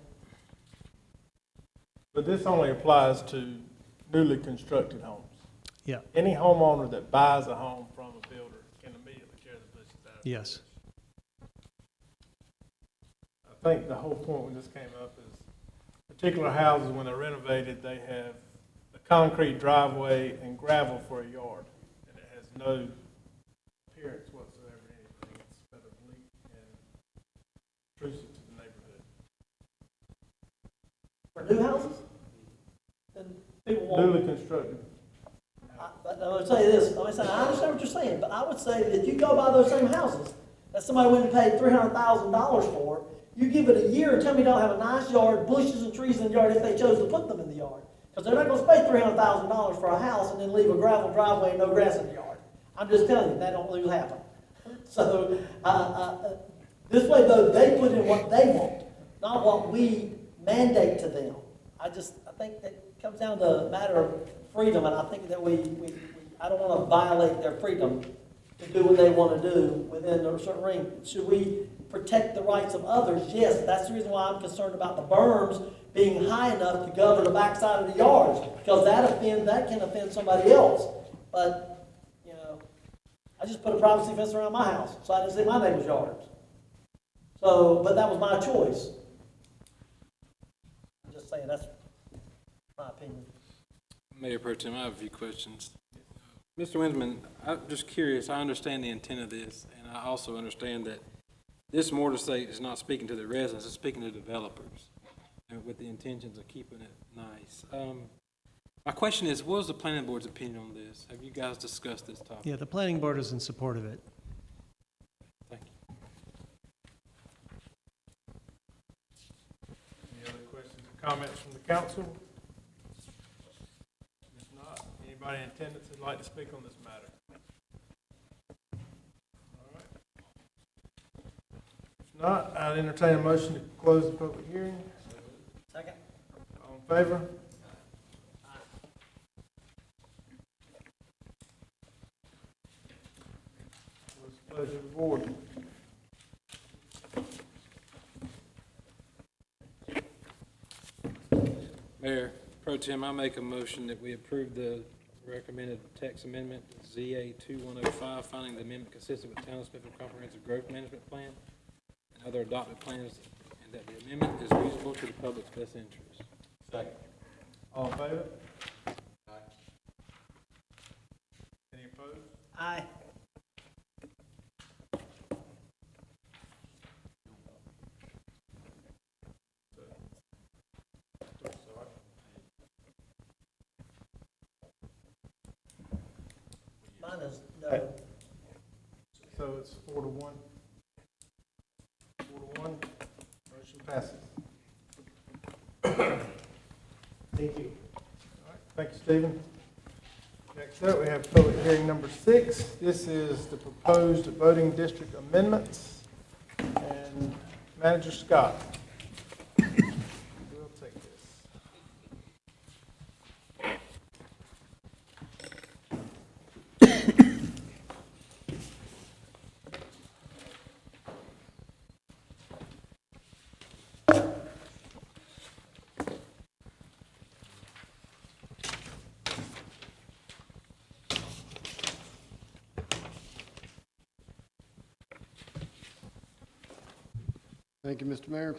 But this only applies to newly constructed homes. Yeah. Any homeowner that buys a home from a builder can immediately tear the bushes out. Yes. I think the whole point when this came up is particular houses, when they're renovated, they have a concrete driveway and gravel for a yard. And it has no appearance whatsoever, anything. It's kind of bleak and intrusive to the neighborhood. For new houses? Then people won't. Newly constructed. But I'm going to say this. I understand what you're saying, but I would say that if you go buy those same houses that somebody went and paid $300,000 for, you give it a year and tell me you don't have a nice yard, bushes and trees in the yard if they chose to put them in the yard. Because they're not going to pay $300,000 for a house and then leave a gravel driveway and no grass in the yard. I'm just telling you, that don't really happen. So this way, though, they put in what they want, not what we mandate to them. I think that comes down to a matter of freedom, and I think that I don't want to violate their freedom to do what they want to do within a certain ring. Should we protect the rights of others, yes, that's the reason why I'm concerned about the berms being high enough to cover the backside of the yards, because that can offend somebody else. But, you know, I just put a privacy fence around my house, so I didn't see my neighbor's yards. So, but that was my choice. I'm just saying, that's my opinion. Mayor Pro Tem, I have a few questions. Mr. Winsman, I'm just curious, I understand the intent of this, and I also understand that this mortar state is not speaking to the residents, it's speaking to developers, and with the intentions of keeping it nice. My question is, what is the planning board's opinion on this? Have you guys discussed this topic? Yeah, the planning board is in support of it. Thank you. Any other questions or comments from the council? If not, anybody in attendance would like to speak on this matter? All right. If not, I'd entertain a motion to close the public hearing. Second? All in favor? What's the pleasure of the board? Mayor Pro Tem, I make a motion that we approve the recommended text amendment ZA 2105, finding the amendment consistent with Town of Smithfield Comprehensive Growth Management Plan and other adopted plans, and that the amendment is reasonable to the public's best interest. Second. All in favor? Any opposed? Aye. Mine is no. So it's 4-1. 4-1. Motion passes. Thank you. All right, thank you, Stephen. Next up, we have public hearing number 6. This is the proposed voting district amendments. And Manager Scott. We'll take this. Thank you, Mr. Mayor.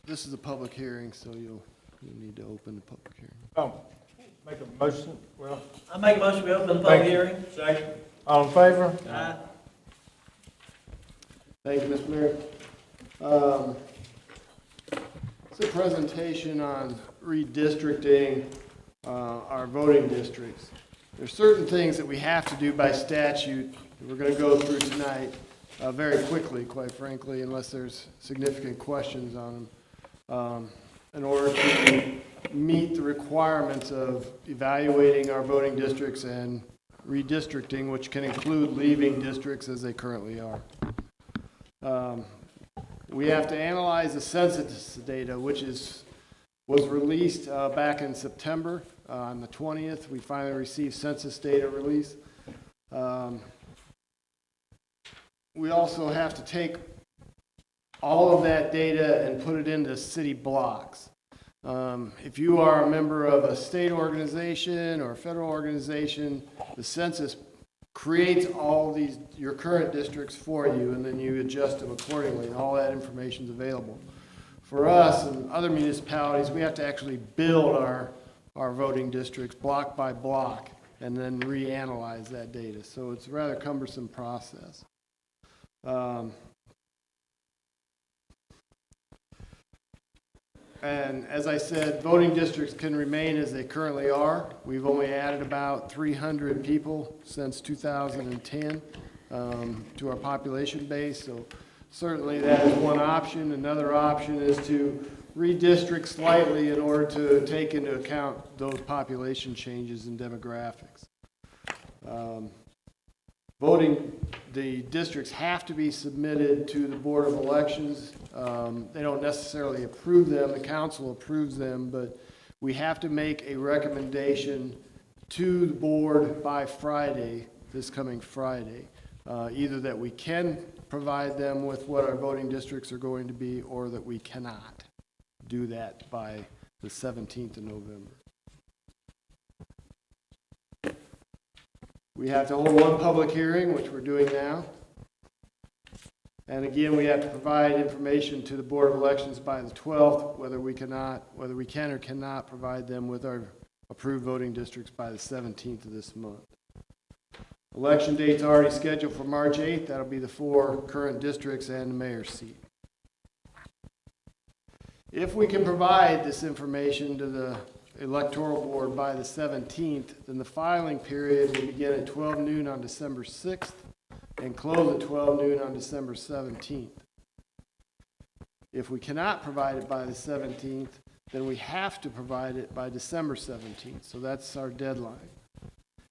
This is a public hearing, so you'll need to open the public hearing. Oh, make a motion, well, I make a motion, we open the Thank public you. hearing. second. All in favor? Aye. Thank you, Mr. Mayor. It's a presentation on redistricting our voting districts. There's certain things that we have to do by statute that we're going to go through tonight very quickly, quite frankly, unless there's significant questions on them, in order to meet the requirements of evaluating our voting districts and redistricting, which can include leaving districts as they currently are. We have to analyze the census data, which was released back in September. On the 20th, we finally received census data release. We also have to take all of that data and put it into city blocks. If you are a member of a state organization or a federal organization, the census creates all these, your current districts for you, and then you adjust them accordingly, and all that information is available. For us and other municipalities, we have to actually build our voting districts block by block and then reanalyze that data. So it's a rather cumbersome process. And as I said, voting districts can remain as they currently are. We've only added about 300 people since 2010 to our population base. So certainly that is one option. Another option is to redistrict slightly in order to take into account those population changes in demographics. The districts have to be submitted to the Board of Elections. They don't necessarily approve them, the council approves them, but we have to make a recommendation to the board by Friday, this coming Friday. either that we can provide them with what our voting districts are going to be, or that we cannot do that by the 17th of November. We have to hold one public hearing, which we're doing now. And again, we have to provide information to the Board of Elections by the 12th, whether we can or cannot provide them with our approved voting districts by the 17th of this month. Election date's already scheduled for March 8th. That'll be the 4 current districts and the mayor's seat. If we can provide this information to the electoral board by the 17th, then the filing period will begin at 12 noon on December 6th and close at 12 noon on December 17th. If we cannot provide it by the 17th, then we have to provide it by December 17th. So that's our deadline.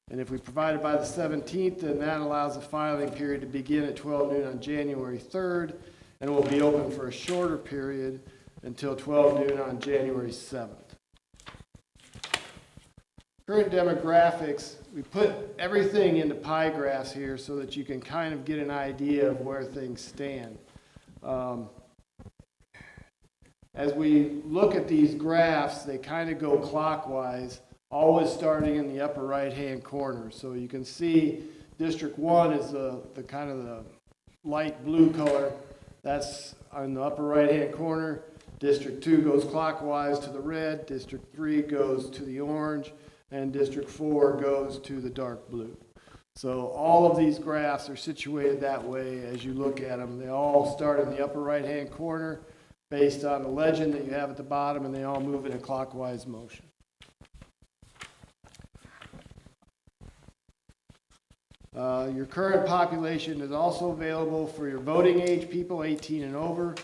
And if we provide it by the 17th, then that allows the filing period to begin at 12 noon on January 3rd, and it will be open for a shorter period until 12 noon on January 7th. Current demographics, we put everything into pie graphs here so that you can kind of get an idea of where things stand. As we look at these graphs, they kind of go clockwise, always starting in the upper right-hand corner. So you can see District 1 is the kind of the light blue color. That's on the upper right-hand corner. District 2 goes clockwise to the red. District 3 goes to the orange. And District 4 goes to the dark blue. So all of these graphs are situated that way as you look at them. They all start in the upper right-hand corner based on the legend that you have at the bottom, and they all move in a clockwise motion. Your current population is also available for your voting age people, 18 and over.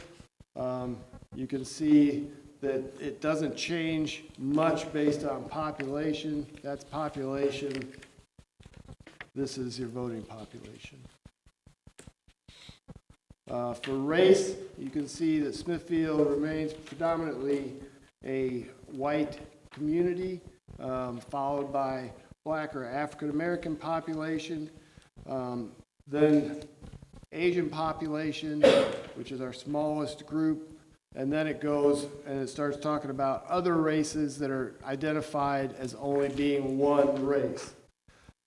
You can see that it doesn't change much based on population. That's population. This is your voting population. For race, you can see that Smithfield remains predominantly a white community, followed by Black or African American population, then Asian population, which is our smallest group, and then it goes and it starts talking about other races that are identified as only being one race.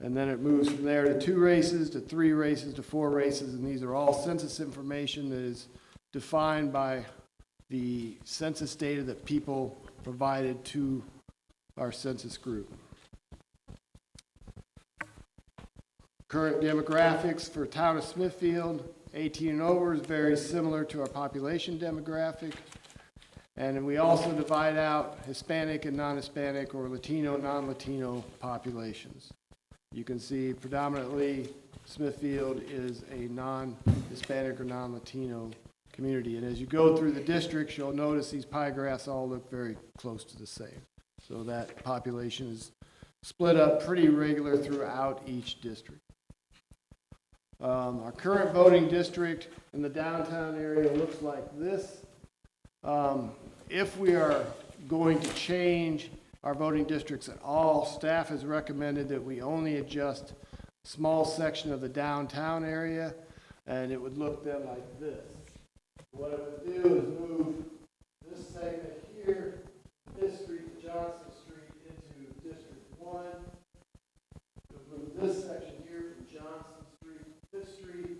And then it moves from there to 2 races, to 3 races, to 4 races, and these are all census information that is defined by the census data that people provided to our census group. Current demographics for town of Smithfield, 18 and over, is very similar to our population demographic. And we also divide out Hispanic and non-Hispanic, or Latino, non-Latino populations. You can see predominantly Smithfield is a non-Hispanic or non-Latino community. And as you go through the districts, you'll notice these pie graphs all look very close to the same. So that population is split up pretty regular throughout each district. Our current voting district in the downtown area looks like this. If we are going to change our voting districts at all, staff has recommended that we only adjust a small section of the downtown area, and it would look then like this. What it would do is move this segment here, this street, Johnson Street, into District 1. It would move this section here from Johnson Street to this street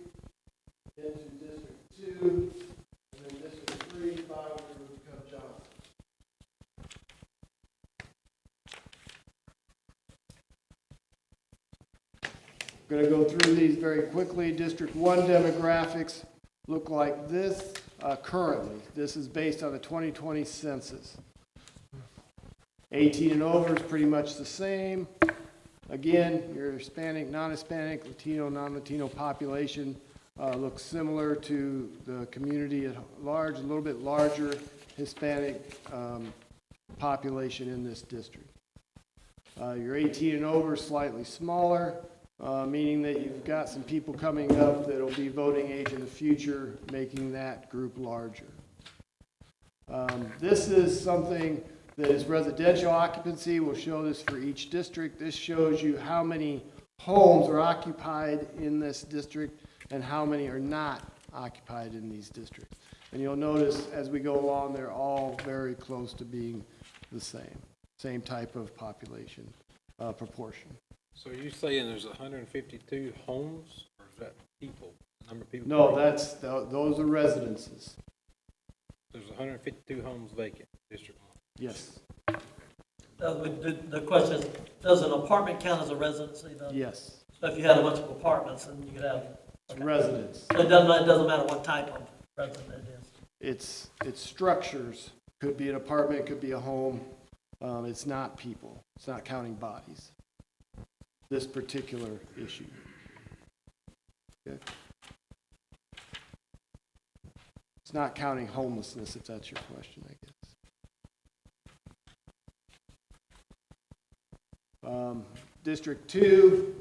into District 2, and then District 3 finally would become Johnson. I'm going to go through these very quickly. District 1 demographics look like this currently. This is based on the 2020 census. 18 and over is pretty much the same. Again, your Hispanic, non-Hispanic, Latino, non-Latino population looks similar to the community at large, a little bit larger Hispanic population in this district. Your 18 and over is slightly smaller, meaning that you've got some people coming up that will be voting age in the future, making that group larger. This is something that is residential occupancy. We'll show this for each district. This shows you how many homes are occupied in this district and how many are not occupied in these districts. And you'll notice as we go along, they're all very close to being the same type of population proportion. So are you saying there's 152 homes, or is that people, number of people? No, those are residences. There's 152 homes vacant, District 1. Yes, The question is, does an apartment count as a residency though? yes, So if you had a bunch of apartments, then you could have, it's residents. so it doesn't matter what type of resident it is. It's structures. Could be an apartment, could be a home. It's not people. It's not counting bodies. This particular issue. Okay. It's not counting homelessness, if that's your question, I guess. District 2,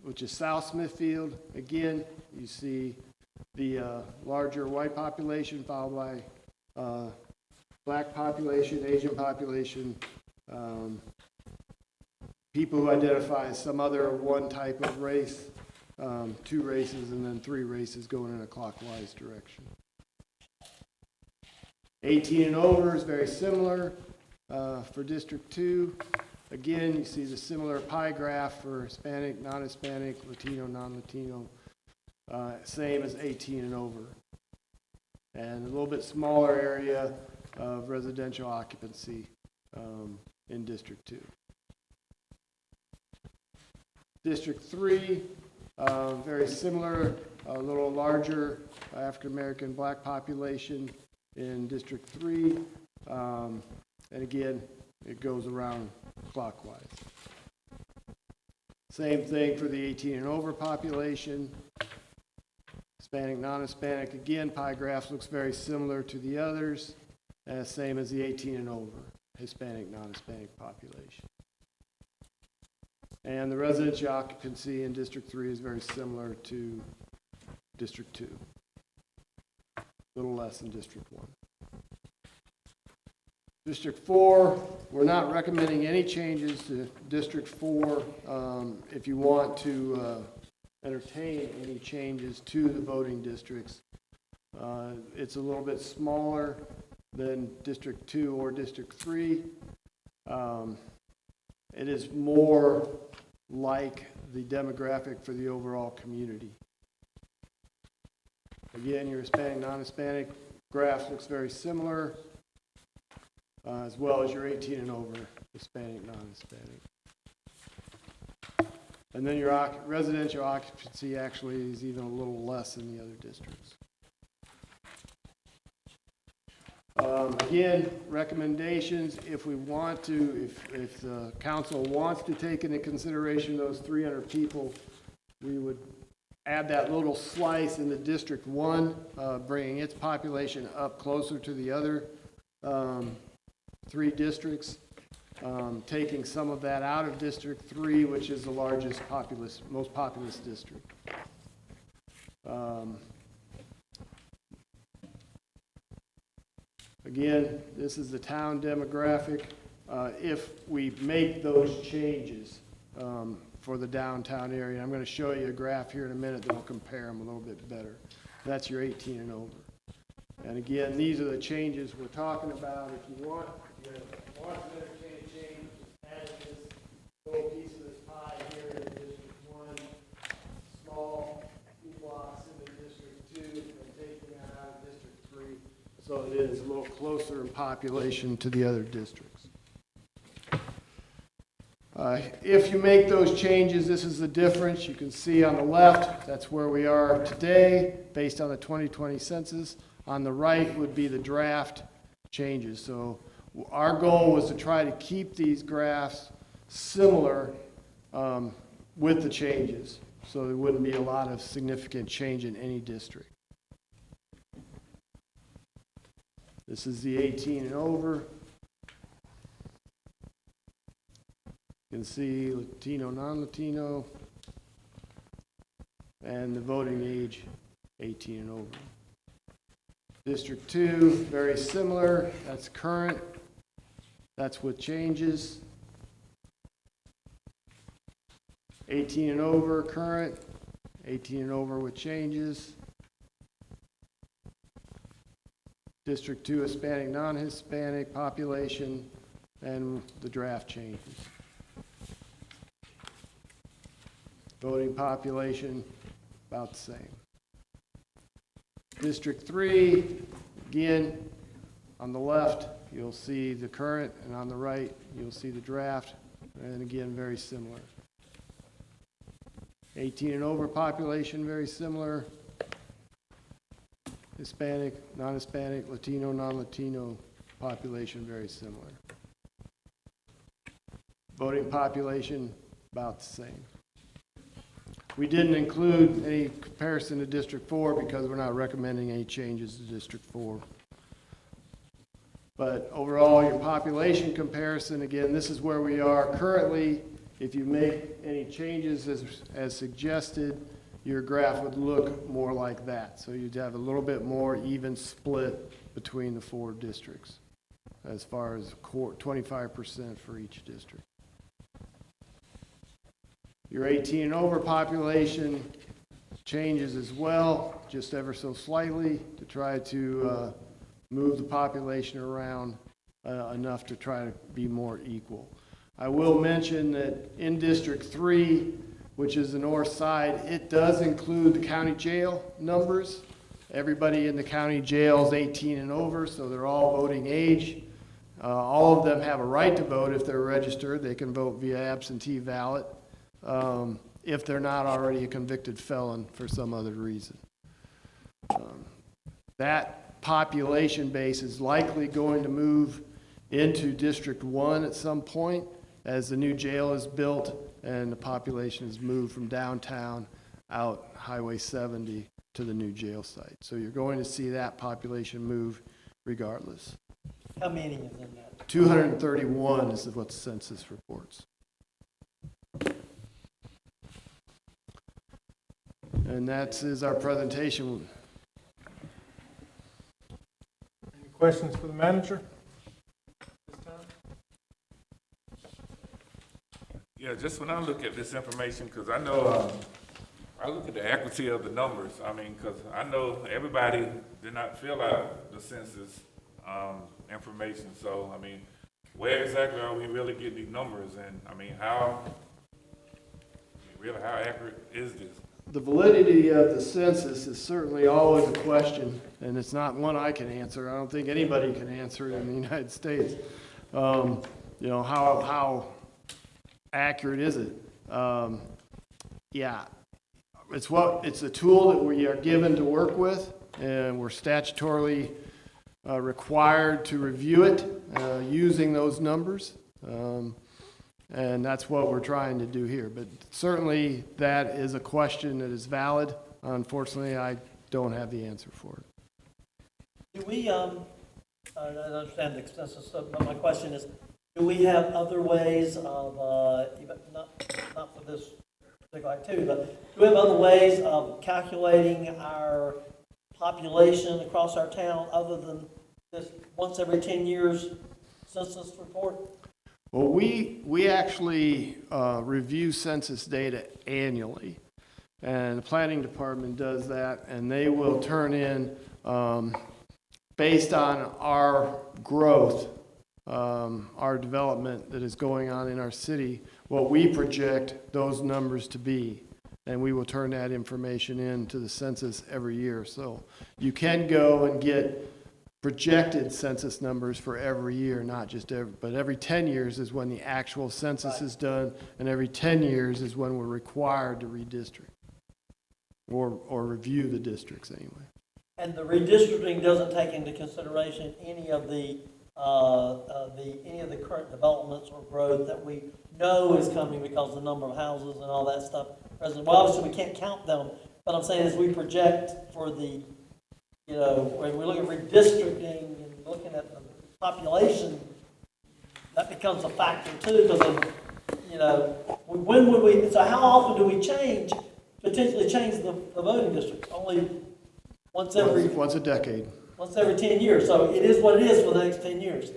which is South Smithfield, again, you see the larger white population followed by black population, Asian population, people who identify as some other one type of race, 2 races, and then 3 races going in a clockwise direction. 18 and over is very similar for District 2. Again, you see the similar pie graph for Hispanic, non-Hispanic, Latino, non-Latino, same as 18 and over. And a little bit smaller area of residential occupancy in District 2. District 3, very similar, a little larger African-American black population in District 3. And again, it goes around clockwise. Same thing for the 18 and over population. Hispanic, non-Hispanic, again, pie graph looks very similar to the others, and same as the 18 and over, Hispanic, non-Hispanic population. And the residential occupancy in District 3 is very similar to District 2. A little less than District 1. District 4, we're not recommending any changes to District 4. If you want to entertain any changes to the voting districts, it's a little bit smaller than District 2 or District 3. It is more like the demographic for the overall community. Again, your Hispanic, non-Hispanic graph looks very similar, as well as your 18 and over Hispanic, non-Hispanic. And then your residential occupancy actually is even a little less than the other districts. Again, recommendations, if we want to, if the council wants to take into consideration those 300 people, we would add that little slice into District 1, bringing its population up closer to the other 3 districts, taking some of that out of District 3, which is the largest most populous district. Again, this is the town demographic. If we make those changes for the downtown area, I'm going to show you a graph here in a minute that will compare them a little bit better. That's your 18 and over. And again, these are the changes we're talking about. If you want to entertain a change, just add this little piece of this pie here in District 1, small 2 blocks into District 2, and taking that out of District 3. So it is a little closer in population to the other districts. If you make those changes, this is the difference. You can see on the left, that's where we are today based on the 2020 census. On the right would be the draft changes. So our goal was to try to keep these graphs similar with the changes, so there wouldn't be a lot of significant change in any district. This is the 18 and over. You can see Latino, non-Latino, and the voting age, 18 and over. District 2, very similar. That's current. That's with changes. 18 and over, current. 18 and over with changes. District 2 Hispanic, non-Hispanic population, and the draft changes. Voting population, about the same. District 3, again, on the left, you'll see the current, and on the right, you'll see the draft, and again, very similar. 18 and over population, very similar. Hispanic, non-Hispanic, Latino, non-Latino population, very similar. Voting population, about the same. We didn't include any comparison to District 4 because we're not recommending any changes to District 4. But overall, your population comparison, again, this is where we are currently. If you make any changes as suggested, your graph would look more like that. So you'd have a little bit more even split between the 4 districts as far as 25% for each district. Your 18 and over population changes as well, just ever so slightly to try to move the population around enough to try to be more equal. I will mention that in District 3, which is the north side, it does include the county jail numbers. Everybody in the county jail is 18 and over, so they're all voting age. All of them have a right to vote if they're registered. They can vote via absentee ballot if they're not already a convicted felon for some other reason. That population base is likely going to move into District 1 at some point as the new jail is built and the population is moved from downtown out Highway 70 to the new jail site. So you're going to see that population move regardless. How many is in that? 231 is what the census reports. And that is our presentation. Any questions for the manager? This time? Yeah, just when I look at this information, because I know, I look at the accuracy of the numbers. I mean, because I know everybody did not fill out the census information. So, I mean, where exactly are we really getting these numbers? And, I mean, how accurate is this? The validity of the census is certainly always a question, and it's not one I can answer. I don't think anybody can answer it in the United States. You know, how accurate is it? Yeah, it's a tool that we are given to work with, and we're statutorily required to review it using those numbers. And that's what we're trying to do here. But certainly that is a question that is valid. Unfortunately, I don't have the answer for it. Do we, I understand the census, but my question is, do we have other ways of, not for this particular activity, but do we have other ways of calculating our population across our town other than this once every 10 years census report? Well, we actually review census data annually, and the planning department does that, and they will turn in, based on our growth, our development that is going on in our city, what we project those numbers to be, and we will turn that information in to the census every year. So you can go and get projected census numbers for every year, not just but every 10 years is when the actual census is done, and every 10 years is when we're required to redistrict or review the districts anyway. And the redistricting doesn't take into consideration any of the current developments or growth that we know is coming because of the number of houses and all that stuff. Well, obviously we can't count them, but I'm saying as we project for the, you know, when we look at redistricting and looking at the population, that becomes a factor too, because, you know, when would we, so how often do we potentially change the voting district? Only once a decade. Once every 10 years. So it is what it is for the next 10 years.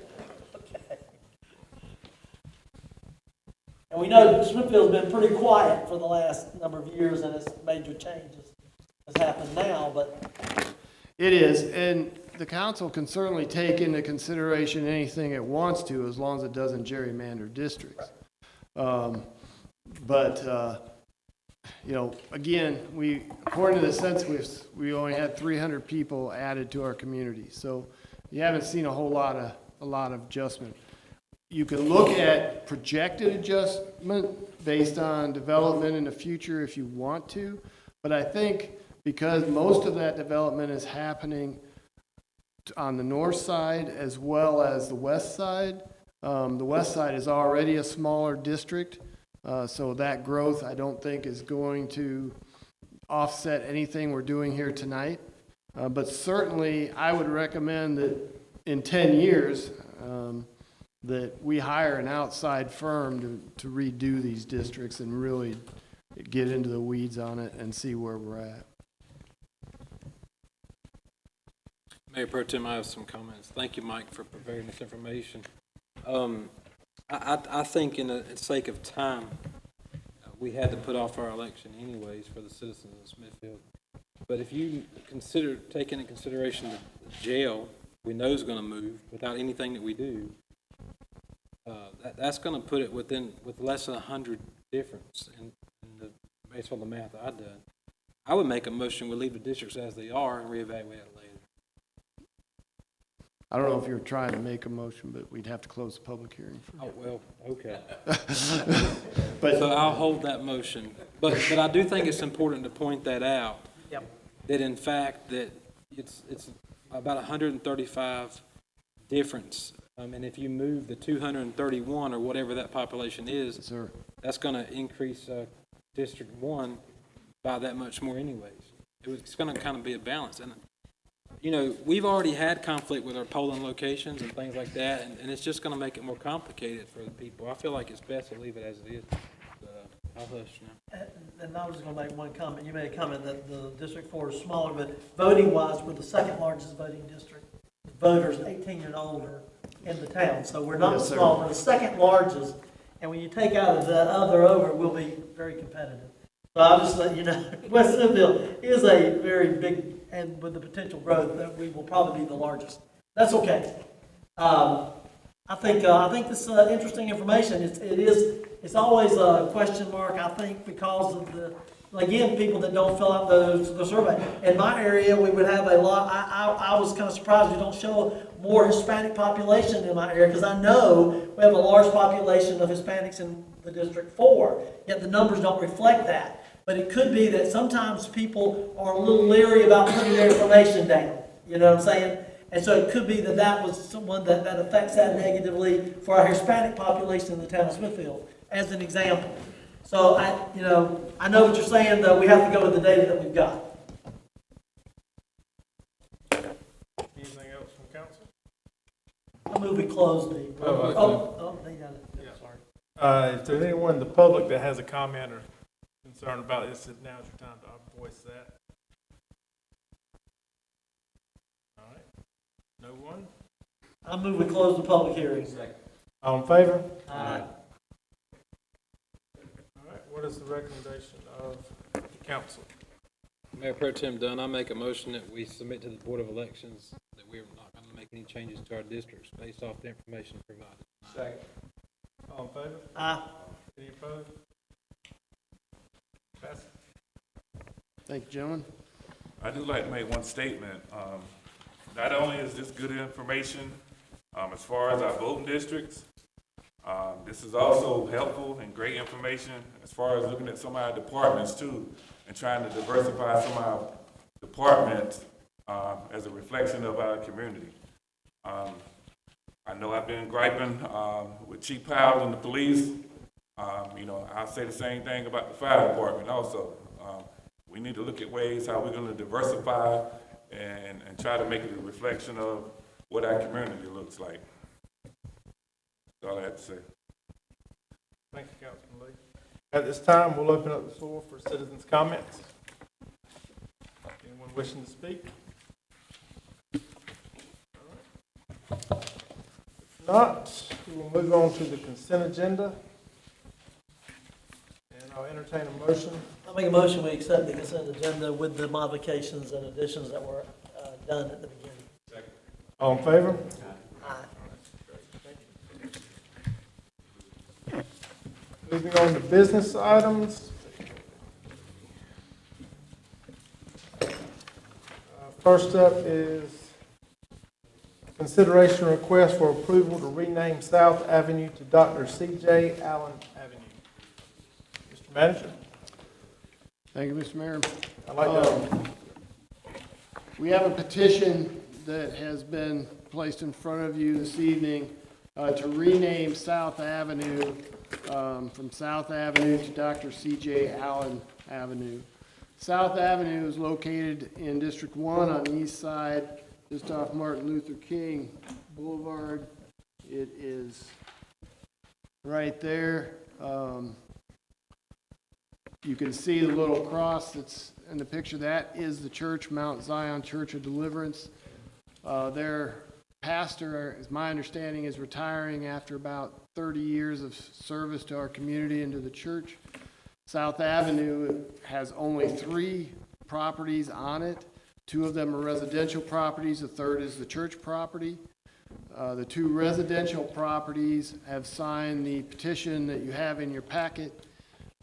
Okay. And And we know Smithfield's been pretty quiet for the last number of years, and it's major changes has happened now, but It is, and the council can certainly take into consideration anything it wants to, as long as it doesn't gerrymander districts. You know, again, according to the census, we only had 300 people added to our community, so you haven't seen a lot of adjustment. You can look at projected adjustment based on development in the future if you want to, but I think because most of that development is happening on the north side as well as the west side. The west side is already a smaller district, so that growth I don't think is going to offset anything we're doing here tonight. But certainly I would recommend that in 10 years that we hire an outside firm to redo these districts and really get into the weeds on it and see where we're at. Mayor Pro Tem, I have some comments. Thank you, Mike, for preparing this information. I think in the sake of time, we had to put off our election anyways for the citizens of Smithfield. But if you take into consideration the jail we know is going to move without anything that we do, that's going to put it with less than 100 difference based on the math I've done. I would make a motion we leave the districts as they are and reevaluate it later. I don't know if you were trying to make a motion, but we'd have to close the public hearing first. Oh, well, okay. But So I'll hold that motion. But I do think it's important to point that out. Yep. That in fact, that it's about 135 difference. And if you move the 231 or whatever that population is, sir, that's going to increase District 1 by that much more anyways. It's going to kind of be a balance. And, you know, we've already had conflict with our polling locations and things like that, and it's just going to make it more complicated for the people. I feel like it's best to leave it as it is. But I'll hush now. And I was just gonna make one comment. You made a comment that the District 4 is smaller, but voting-wise, we're the second largest voting district. Voters 18 and older in the town, so we're not Yes, sir. small, we're the second largest. And when you take out of the other over, we'll be very competitive. So I'll just let you know, West Smithfield is a very big, and with the potential growth, that we will probably be the largest. That's okay. I think this is interesting information. It's always a question mark, I think, because of again, people that don't fill out the survey. In my area, we would have a lot, I was kind of surprised we don't show more Hispanic population in my area, because I know we have a large population of Hispanics in the District 4, yet the numbers don't reflect that. But it could be that sometimes people are a little leery about putting their information down, you know what I'm saying? And so it could be that was someone that affects that negatively for our Hispanic population in the town of Smithfield, as an example. So I know what you're saying, though. We have to go with the data that we've got. Anything else from council? I move we close the. They got it. Yeah. Sorry. If there's anyone in the public that has a comment or concern about this, now's your time to voice that. All right. No one? I move we close the public hearing. All in favor? Aye. All right, what is the recommendation of the council? Mayor Pro Tem Dunn, I make a motion that we submit to the Board of Elections that we're not going to make any changes to our districts based off the information provided. Second. All in favor? Aye. Any opposed? Pass. thank you, gentlemen. I do like to make one statement. Not only is this good information as far as our voting districts, this is also helpful and great information as far as looking at some of our departments too, and trying to diversify some of our departments as a reflection of our community. I know I've been griping with Chief Powell and the police. I'll say the same thing about the fire department also. We need to look at ways how we're going to diversify and try to make it a reflection of what our community looks like. That's all I have to say. Thank you, Councilman Lee. At this time, we'll open up the floor for citizens' comments. Anyone wishing to speak? All right. If not, we will move on to the consent agenda. entertain a motion. I make a motion, we accept the consent agenda with the modifications and additions that were done at the beginning. All in favor? Aye. Moving on to business items. First up is consideration request for approval to rename South Avenue to Dr. C.J. Allen Avenue. Mr. Manager? Thank you, Mr. Mayor. I'd like to, We have a petition that has been placed in front of you this evening to rename South Avenue from South Avenue to Dr. C.J. Allen Avenue. South Avenue is located in District 1 on the east side, just off Martin Luther King Boulevard. It is right there. You can see the little cross that's in the picture. That is the church, Mount Zion Church of Deliverance. Their pastor, as my understanding, is retiring after about 30 years of service to our community and to the church. South Avenue has only 3 properties on it. 2 of them are residential properties. The third is the church property. The 2 residential properties have signed the petition that you have in your packet,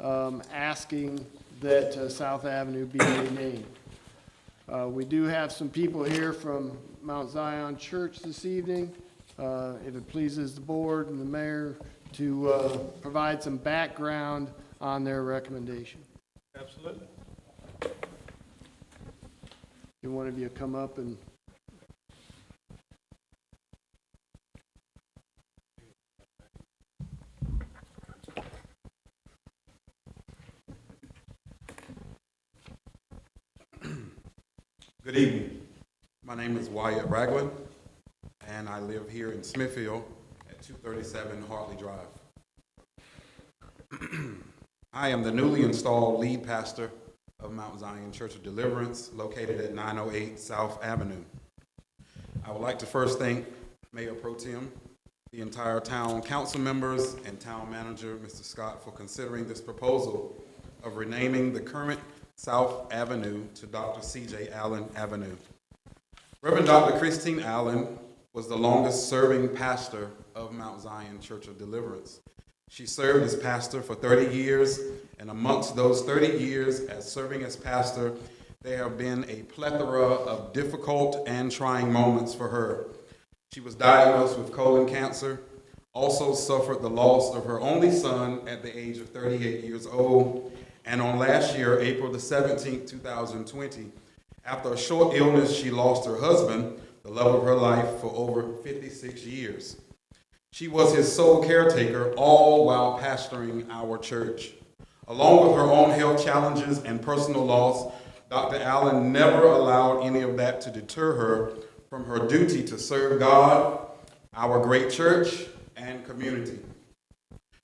asking that South Avenue be renamed. We do have some people here from Mount Zion Church this evening. If it pleases the board and the mayor to provide some background on their recommendation. absolutely. Can one of you come up and Good evening. My name is Wyatt Ragland, and I live here in Smithfield at 237 Hartley Drive. I am the newly installed lead pastor of Mount Zion Church of Deliverance, located at 908 South Avenue. I would like to first thank Mayor Pro Tem, the entire town council members, and town manager, Mr. Scott, for considering this proposal of renaming the current South Avenue to Dr. C.J. Allen Avenue. Reverend Dr. Christine Allen was the longest serving pastor of Mount Zion Church of Deliverance. She served as pastor for 30 years, and amongst those 30 years as serving as pastor, there have been a plethora of difficult and trying moments for her. She was diagnosed with colon cancer, also suffered the loss of her only son at the age of 38 years old, and on last year, April the 17th, 2020, after a short illness, she lost her husband, the love of her life, for over 56 years. She was his sole caretaker, all while pastoring our church. Along with her own health challenges and personal loss, Dr. Allen never allowed any of that to deter her from her duty to serve God, our great church, and community.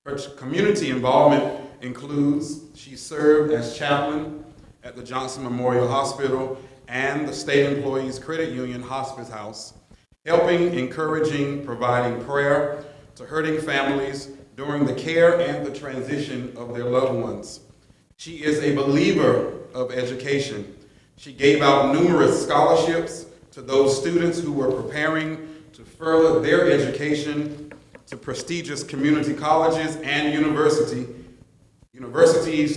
Her community involvement includes she served as chaplain at the Johnson Memorial Hospital and the State Employees Credit Union Hospice House, helping, encouraging, providing prayer to hurting families during the care and the transition of their loved ones. She is a believer of education. She gave out numerous scholarships to those students who were preparing to further their education to prestigious community colleges and universities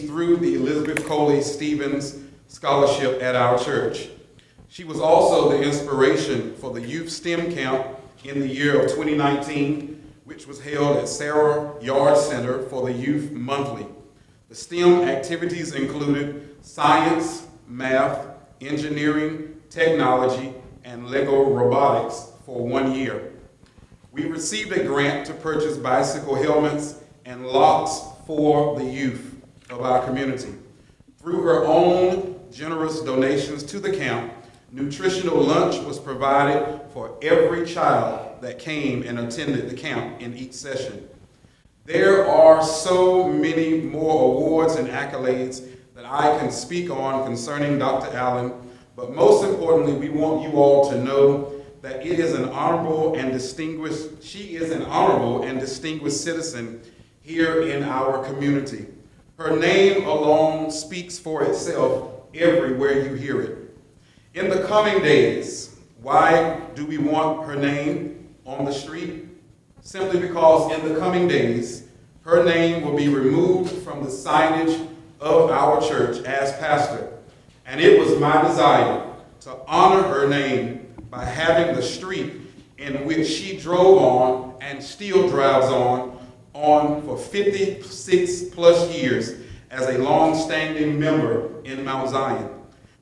through the Elizabeth Coley Stevens Scholarship at our church. She was also the inspiration for the Youth STEM Camp in the year of 2019, which was held at Sarah Yard Center for the Youth Monthly. The STEM activities included science, math, engineering, technology, and Lego robotics for 1 year. We received a grant to purchase bicycle helmets and locks for the youth of our community. Through her own generous donations to the camp, nutritional lunch was provided for every child that came and attended the camp in each session. There are so many more awards and accolades that I can speak on concerning Dr. Allen, but most importantly, we want you all to know that she is an honorable and distinguished citizen here in our community. Her name alone speaks for itself everywhere you hear it. In the coming days, why do we want her name on the street? Simply because in the coming days, her name will be removed from the signage of our church as pastor. And it was my desire to honor her name by having the street in which she drove on and still drives on for 56 plus years as a long-standing member in Mount Zion.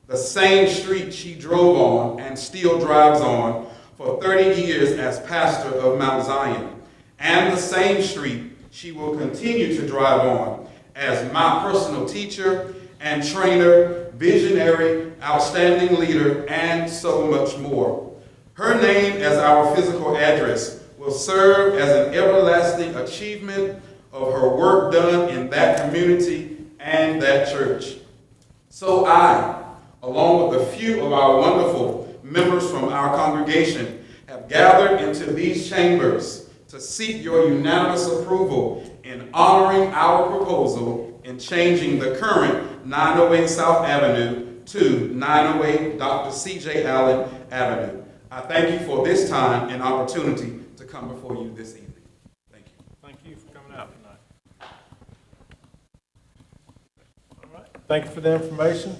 The same street she drove on and still drives on for 30 years as pastor of Mount Zion. And the same street she will continue to drive on as my personal teacher and trainer, visionary, outstanding leader, and so much more. Her name as our physical address will serve as an everlasting achievement of her work done in that community and that church. So I, along with a few of our wonderful members from our congregation, have gathered into these chambers to seek your unanimous approval in honoring our proposal in changing the current 908 South Avenue to 908 Dr. C.J. Allen Avenue. I thank you for this time and opportunity to come before you this evening. Thank you. Thank you for coming out tonight. All right. Thank you for the information.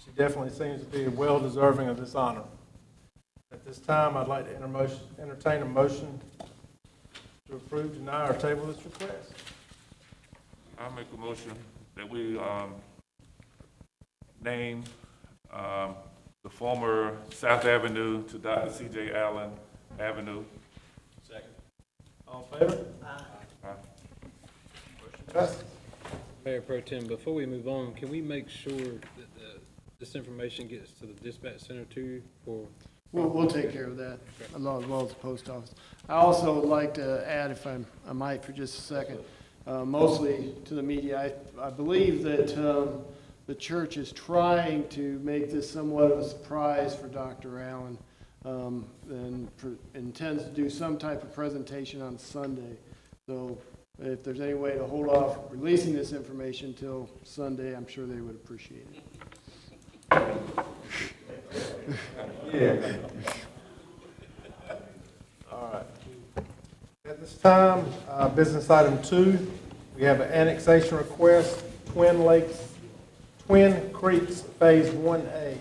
She definitely seems to be well deserving of this honor. At this time, I'd like to entertain a motion to approve, deny, or table this request. I'll make a motion that we name the former South Avenue to Dr. C.J. Allen Avenue. Second. All in favor? Aye. Motion passes. Mayor Pro Tem, before we move on, can we make sure that this information gets to the dispatch center too for? We'll take care of that, as well as the post office. I also would like to add, if I might, for just a second, mostly to the media. I believe that the church is trying to make this somewhat of a surprise for Dr. Allen, and intends to do some type of presentation on Sunday. So if there's any way to hold off releasing this information till Sunday, I'm sure they would appreciate it. Yeah. All right. At this time, business item 2, we have an annexation request, Twin Creeks Phase 1A,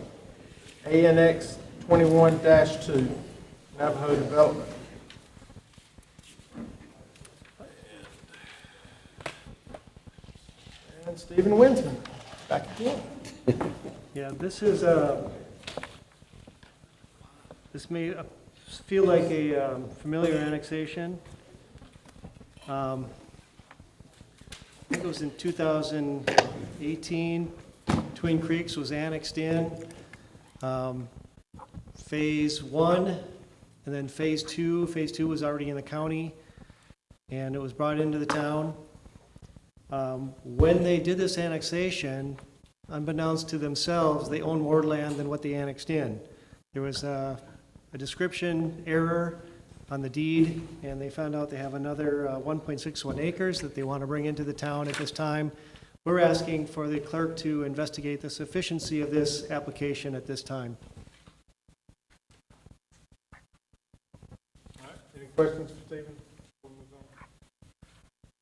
ANX 21-2, Navajo Development. And Stephen Winsman, back again. Yeah, this is this may feel like a familiar annexation. I think it was in 2018, Twin Creeks was annexed in. Phase 1, and then Phase 2. Phase 2 was already in the county, and it was brought into the town. When they did this annexation, unbeknownst to themselves, they own more land than what they annexed in. There was a description error on the deed, and they found out they have another 1.61 acres that they want to bring into the town at this time. We're asking for the clerk to investigate the sufficiency of this application at this time. All right, any questions for Stephen? Before we move on?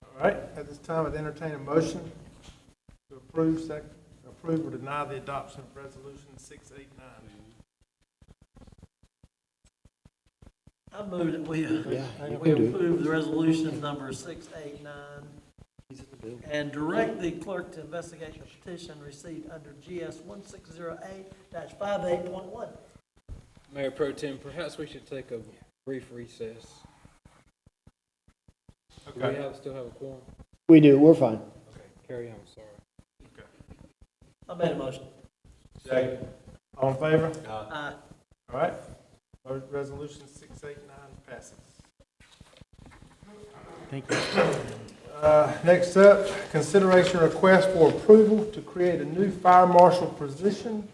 All right, at this time, I'd entertain a motion to approve or deny the adoption of Resolution 689. I move that we approve the resolution number 689 and direct the clerk to investigate the petition received under GS 1608-58.1. Mayor Pro Tem, perhaps we should take a brief recess. Do we still have a quorum? We do, we're fine. Okay, carry on, sorry. I made a motion. Second. All in favor? Aye. All right, Resolution 689 passes. Thank you. Next up, consideration request for approval to create a new fire marshal position.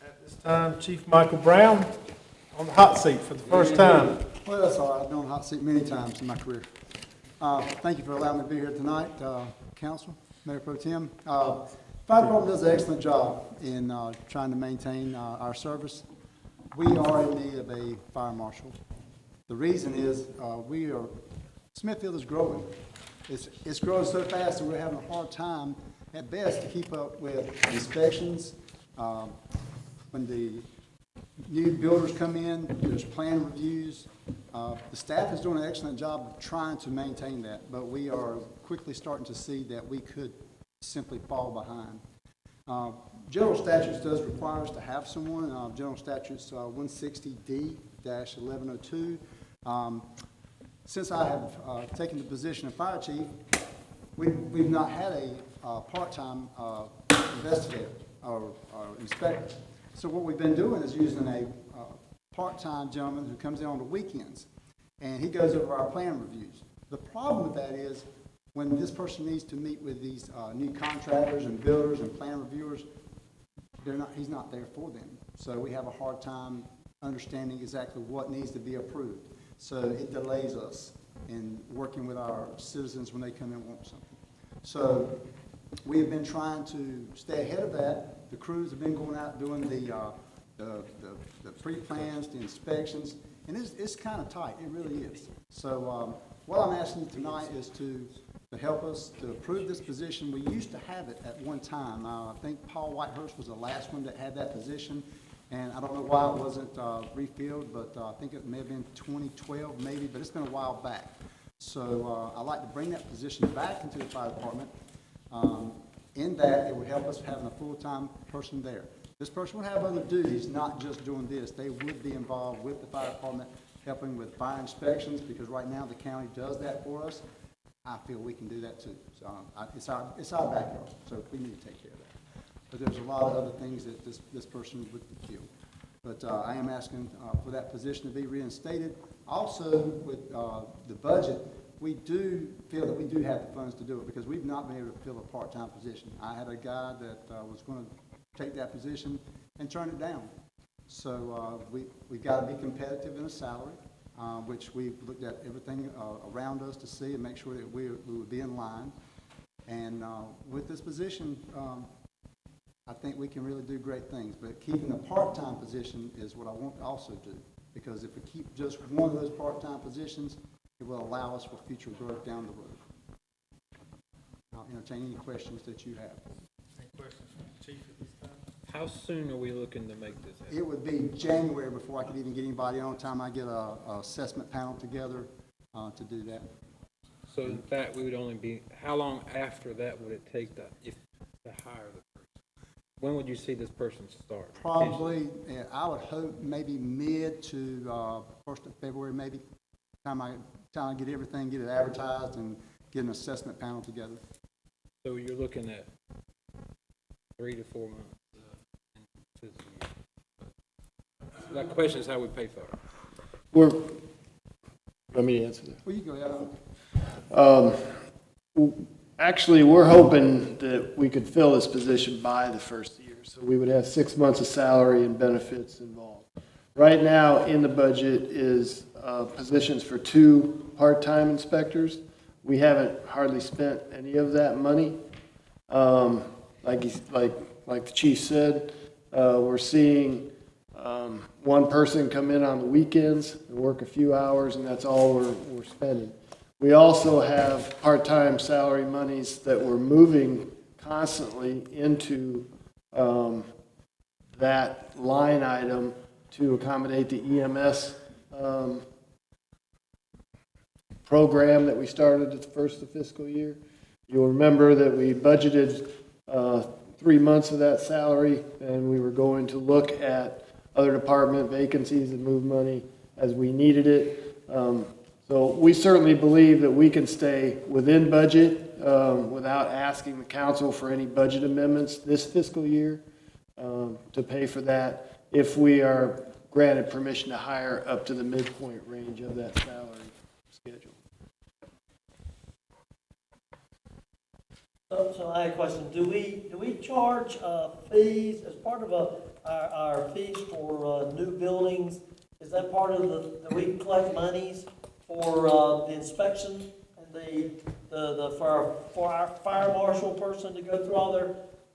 At this time, Chief Michael Brown on the hot seat for the first time. Well, that's all right. I've been on the hot seat many times in my career. Thank you for allowing me to be here tonight, Council, Mayor Pro Tem. Fire Department does an excellent job in trying to maintain our service. We are in need of a fire marshal. The reason is Smithfield is growing. It's growing so fast that we're having a hard time at best to keep up with inspections. When the new builders come in, there's plan reviews. The staff is doing an excellent job of trying to maintain that, but we are quickly starting to see that we could simply fall behind. General statutes does require us to have someone. General statutes 160D-1102. Since I have taken the position of fire chief, we've not had a part-time investigator or inspector. So what we've been doing is using a part-time gentleman who comes in on the weekends, and he goes over our plan reviews. The problem with that is when this person needs to meet with these new contractors and builders and plan reviewers, he's not there for them. So we have a hard time understanding exactly what needs to be approved. So it delays us in working with our citizens when they come in and want something. So we have been trying to stay ahead of that. The crews have been going out doing the pre-plans, the inspections, and it's kind of tight. It really is. So what I'm asking you tonight is to help us to approve this position. We used to have it at one time. I think Paul Whitehurst was the last one that had that position, and I don't know why it wasn't refilled, but I think it may have been 2012 maybe, but it's been a while back. So I'd like to bring that position back into the fire department. In that, it would help us having a full-time person there. This person would have other duties, not just doing this. They would be involved with the fire department, helping with fire inspections, because right now the county does that for us. I feel we can do that too. So it's our backyard, so we need to take care of that. But there's a lot of other things that this person would feel. But I am asking for that position to be reinstated. Also, with the budget, we do feel that we do have the funds to do it because we've not been able to fill a part-time position. I had a guy that was going to take that position and turn it down. So we've got to be competitive in a salary, which we've looked at everything around us to see and make sure that we would be in line. And with this position, I think we can really do great things. But keeping a part-time position is what I want to also do, because if we keep just one of those part-time positions, it will allow us for future growth down the road. I'll entertain any questions that you have. Any questions from the chief at this time? How soon are we looking to make this happen? It would be January before I could even get anybody on, time I get a assessment panel together to do that. So in fact, we would only be, how long after that would it take to hire the person? When would you see this person start? Probably, I would hope maybe mid to 1st of February, maybe. Time I get everything, get it advertised, and get an assessment panel together. So you're looking at 3 to 4 months into the year. So that question is how we pay for it. Let me answer that. Well, you go ahead. Actually, we're hoping that we could fill this position by the first year, so we would have 6 months of salary and benefits involved. Right now, in the budget is positions for 2 part-time inspectors. We haven't hardly spent any of that money. Like the chief said, we're seeing one person come in on the weekends and work a few hours, and that's all we're spending. We also have part-time salary monies that we're moving constantly into that line item to accommodate the EMS program that we started at the first of the fiscal year. You'll remember that we budgeted 3 months of that salary, and we were going to look at other department vacancies and move money as we needed it. So we certainly believe that we can stay within budget without asking the council for any budget amendments this fiscal year to pay for that if we are granted permission to hire up to the midpoint range of that salary schedule. So I have a question. Do we charge fees as part of our fees for new buildings? Is that part of do we collect monies for the inspection and for our fire marshal person to go through all their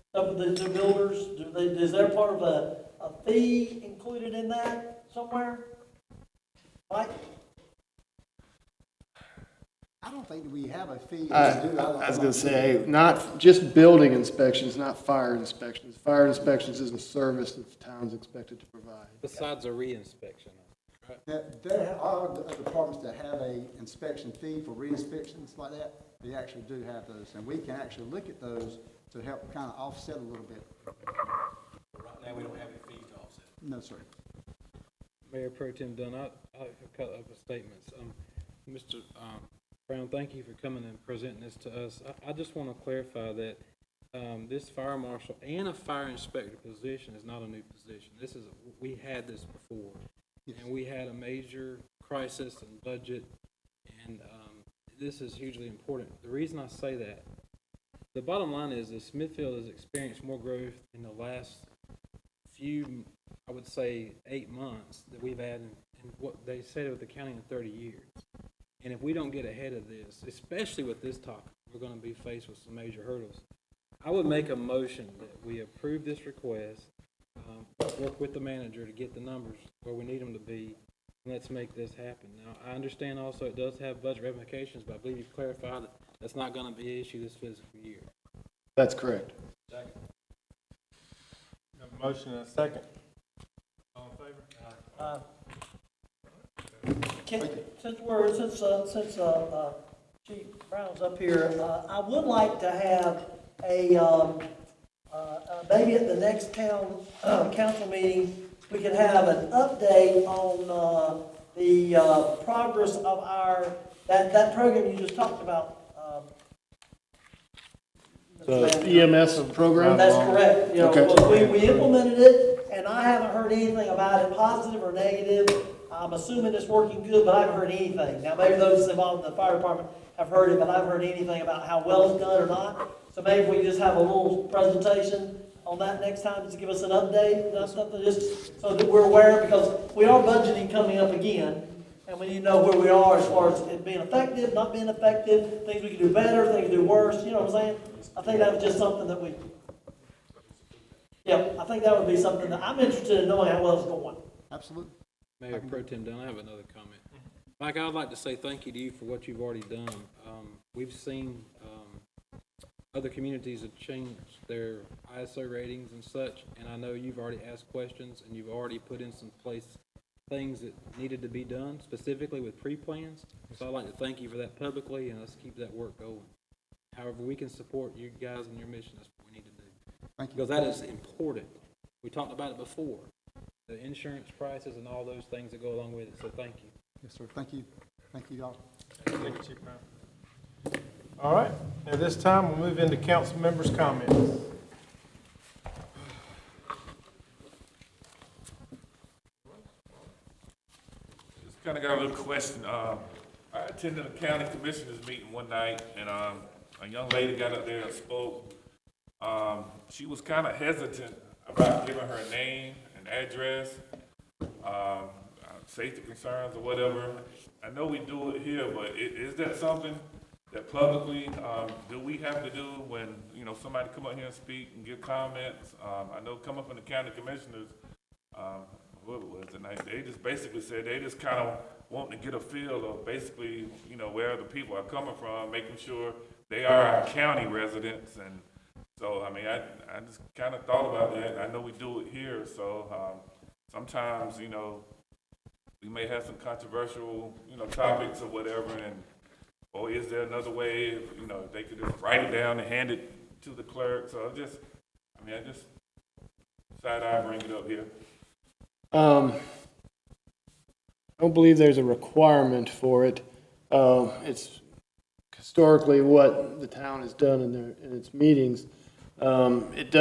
stuff with the builders? Is there part of a fee included in that somewhere? Mike? I don't think we have a fee. I was gonna say, not just building inspections, not fire inspections. Fire inspections is a service that the town's expected to provide. Besides a re-inspection. There are departments that have a inspection fee for re-inspections like that. They actually do have those, and we can actually look at those to help kind of offset a little bit. Right now, we don't have any fees to offset. No, sir. Mayor Pro Tem Dunn, I have a couple of statements. Mr. Brown, thank you for coming and presenting this to us. I just want to clarify that this fire marshal and a fire inspector position is not a new position. We had this before. Yes. And we had a major crisis in budget, and this is hugely important. The reason I say that, the bottom line is that Smithfield has experienced more growth in the last few, I would say, 8 months that we've had in what they said with the county in 30 years. And if we don't get ahead of this, especially with this topic, we're going to be faced with some major hurdles. I would make a motion that we approve this request, work with the manager to get the numbers where we need them to be, and let's make this happen. Now, I understand also it does have budget ramifications, but I believe you've clarified that that's not going to be an issue this fiscal year. That's correct. Have a motion and a second. All in favor? Since Chief Brown's up here, I would like to have maybe at the next town council meeting, we could have an update on the progress of that program you just talked about. The EMS program? That's correct. Okay. We implemented it, and I haven't heard anything about it, positive or negative. I'm assuming it's working good, but I haven't heard anything. Now, maybe those involved in the fire department have heard it, but I haven't heard anything about how well it's done or not. So maybe if we just have a little presentation on that next time, just to give us an update, something just so that we're aware, because we are budgeting coming up again, and we need to know where we are as far as it being effective, not being effective, things we can do better, things we can do worse, you know what I'm saying? I think that was just something that I think that would be something that I'm interested in knowing how well it's going. Absolutely. Mayor Pro Tem Dunn, I have another comment. Mike, I'd like to say thank you to you for what you've already done. We've seen other communities have changed their ISO ratings and such, and I know you've already asked questions and you've already put in some place things that needed to be done, specifically with pre-plans. So I'd like to thank you for that publicly, and let's keep that work going. However we can support you guys and your mission, that's what we need to do. Thank you. Because that is important. We talked about it before, the insurance prices and all those things that go along with it, so thank you. Yes, sir. Thank you. Thank you, y'all. Thank you, Chief Brown. All right, at this time, we'll move into council members' comments. Just kind of got a little question. I attended a county commissioners meeting one night, and a young lady got up there and spoke. She was kind of hesitant about giving her name and address, safety concerns or whatever. I know we do it here, but is that something that publicly do we have to do when somebody come up here and speak and give comments? I know coming from the county commissioners, what was it? They just basically said they just kind of want to get a feel of basically where the people are coming from, making sure they are our county residents. And so I mean I just kind of thought about that. I know we do it here, so sometimes we may have some controversial topics or whatever, or is there another way if they could just write it down and hand it to the clerk? So I just decided I'd bring it up here. I don't believe there's a requirement for it. It's historically what the town has done in its meetings. It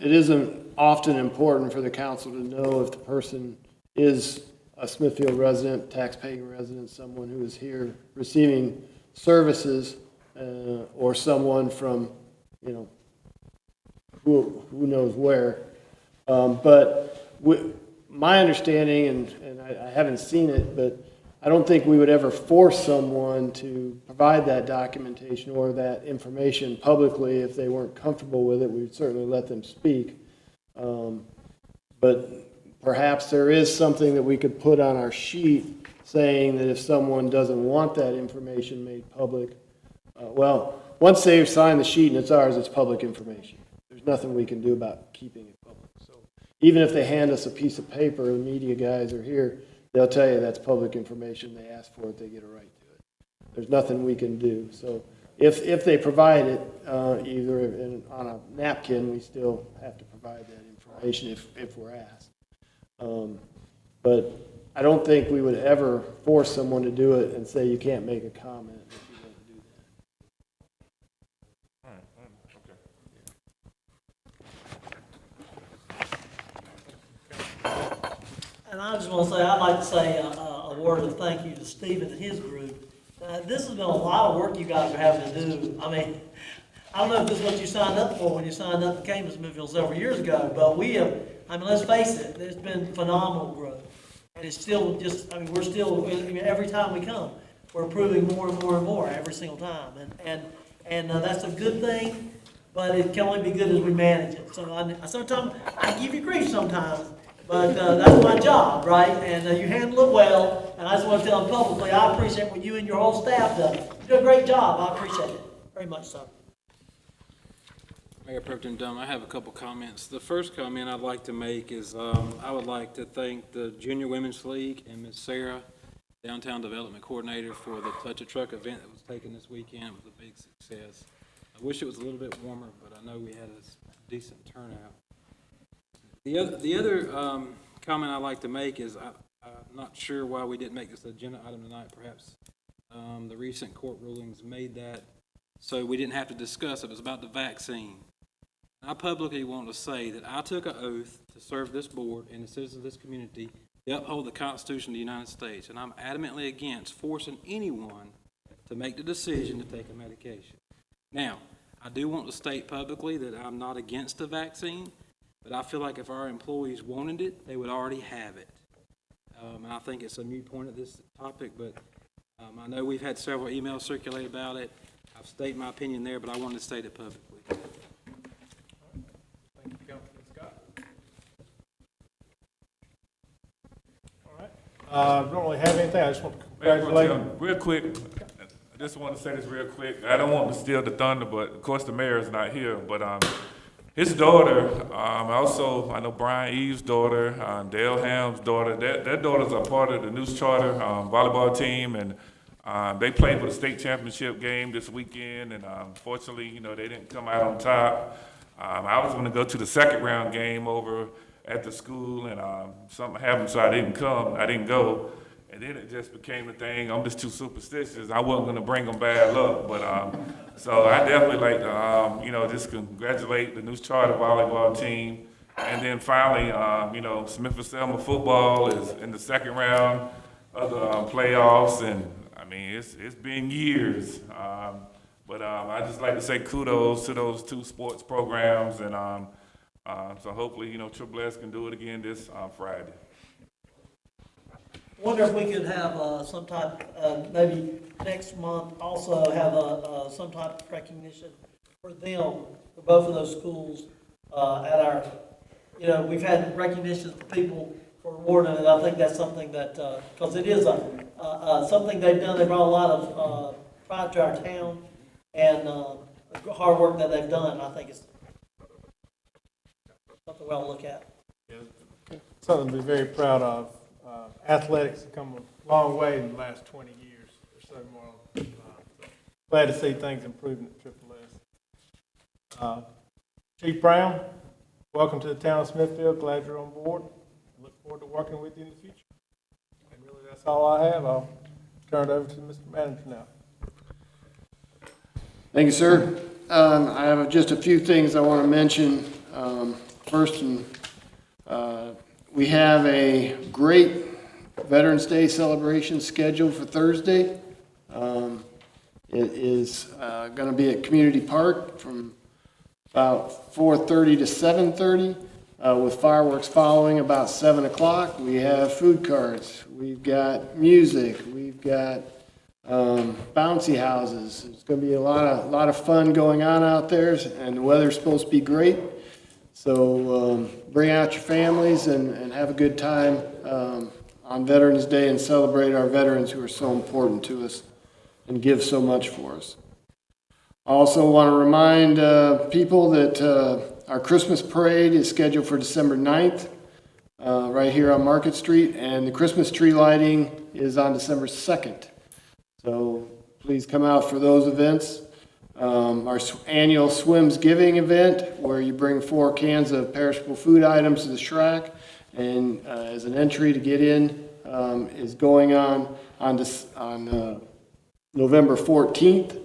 isn't often important for the council to know if the person is a Smithfield resident, tax-paying resident, someone who is here receiving services, or someone from, who knows where. But my understanding, and I haven't seen it, but I don't think we would ever force someone to provide that documentation or that information publicly if they weren't comfortable with it. We would certainly let them speak. But perhaps there is something that we could put on our sheet saying that if someone doesn't want that information made public, well, once they've signed the sheet and it's ours, it's public information. There's nothing we can do about keeping it public. So even if they hand us a piece of paper, the media guys are here, they'll tell you that's public information. They ask for it, they get a right to it. There's nothing we can do. So if they provide it, either on a napkin, we still have to provide that information if we're asked. But I don't think we would ever force someone to do it and say you can't make a comment if you don't do that. All right, okay. And I just want to say, I'd like to say a word of thank you to Stephen and his group. This has been a lot of work you guys are having to do. I mean, I don't know if this is what you signed up for when you signed up and came to Smithfield several years ago, but we have, I mean, let's face it, there's been phenomenal growth. And it's still just, I mean, we're still, I mean, every time we come, we're improving more and more and more every single time. And that's a good thing, but it can only be good as we manage it. So sometimes, I give you grief sometimes, but that's my job, right? And you handle it well, and I just want to tell them publicly, I appreciate what you and your whole staff do. You do a great job, I appreciate it, very much so. Mayor Pro Tem Dunn, I have a couple comments. The first comment I'd like to make is I would like to thank the Junior Women's League and Ms. Sarah, Downtown Development Coordinator, for the Touch a Truck event that was taken this weekend. It was a big success. I wish it was a little bit warmer, but I know we had a decent turnout. The other comment I'd like to make is I'm not sure why we didn't make this agenda item tonight. Perhaps the recent court rulings made that so we didn't have to discuss it. It was about the vaccine. I publicly want to say that I took an oath to serve this board and the citizens of this community to uphold the Constitution of the United States, and I'm adamantly against forcing anyone to make the decision to take a medication. Now, I do want to state publicly that I'm not against the vaccine, but I feel like if our employees wanted it, they would already have it. And I think it's a moot point at this topic, but I know we've had several emails circulate about it. I've stated my opinion there, but I wanted to state it publicly. Thank you, Councilman Scott. All right. Don't really have anything. I just want to congratulate you. Real quick, I just want to say this real quick. I don't want to steal the thunder, but of course the mayor is not here. But his daughter, also I know Brian Eves' daughter, Dale Ham's daughter. Their daughters are part of the News Charter volleyball team, and they played for the state championship game this weekend. And fortunately, you know, they didn't come out on top. I was going to go to the second round game over at the school, and something happened, so I didn't come. I didn't go. And then it just became a thing. I'm just too superstitious. I wasn't going to bring them bad luck. But so I definitely like to, you know, just congratulate the News Charter volleyball team. And then finally, you know, Smithfield Selma football is in the second round of the playoffs. And I mean, it's been years. But I just like to say kudos to those two sports programs. And so hopefully, you know, Triple S can do it again this Friday. Wonder if we could have some type, maybe next month, also have some type of recognition for them, for both of those schools, at our, you know, we've had recognitions for people for awarding it. I think that's something that, because it is something they've done. They brought a lot of pride to our town, and hard work that they've done. I think it's something we ought to look at. Yeah, something to be very proud of. Athletics have come a long way in the last 20 years or so more. So glad to see things improving at Triple S. Chief Brown, welcome to the town of Smithfield. Glad you're on board. I look forward to working with you in the future. And really, that's all I have. I'll turn it over to Mr. Manager now. Thank you, sir. I have just a few things I want to mention. First, we have a great Veterans Day celebration scheduled for Thursday. It is going to be at Community Park from about 4:30 to 7:30. with fireworks following about 7 o'clock. We have food carts, we've got music, we've got bouncy houses. There's going to be a lot of fun going on out there, and the weather's supposed to be great. So bring out your families and have a good time on Veterans Day and celebrate our veterans who are so important to us and give so much for us. I also want to remind people that our Christmas parade is scheduled for December 9th right here on Market Street, and the Christmas tree lighting is on December 2nd. So please come out for those events. Our annual Swims Giving event, where you bring 4 cans of perishable food items to the Shrine, and as an entry to get in, is going on November 14th.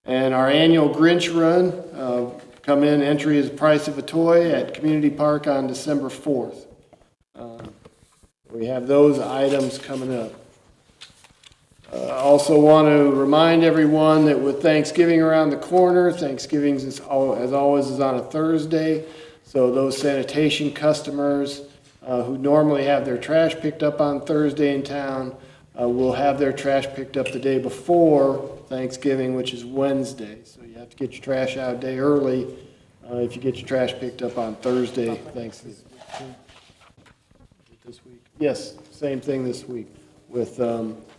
And our annual Grinch Run, come in, entry is the price of a toy at Community Park on December 4th. We have those items coming up. I also want to remind everyone that with Thanksgiving around the corner, Thanksgiving, as always, is on a Thursday. So those sanitation customers who normally have their trash picked up on Thursday in town will have their trash picked up the day before Thanksgiving, which is Wednesday. So you have to get your trash out a day early if you get your trash picked up on Thursday, Thanksgiving. This week? Yes, same thing this week with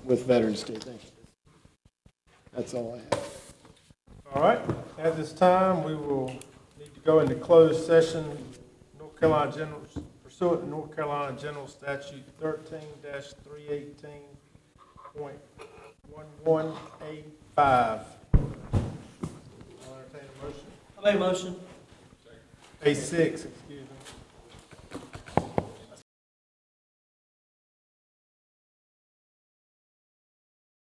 Veterans Day. Thank you. That's all I have. All right, at this time, we will need to go into closed session, pursuant to North Carolina General Statute 13-318.11A5. I'll entertain a motion. I made a motion. A6, excuse me.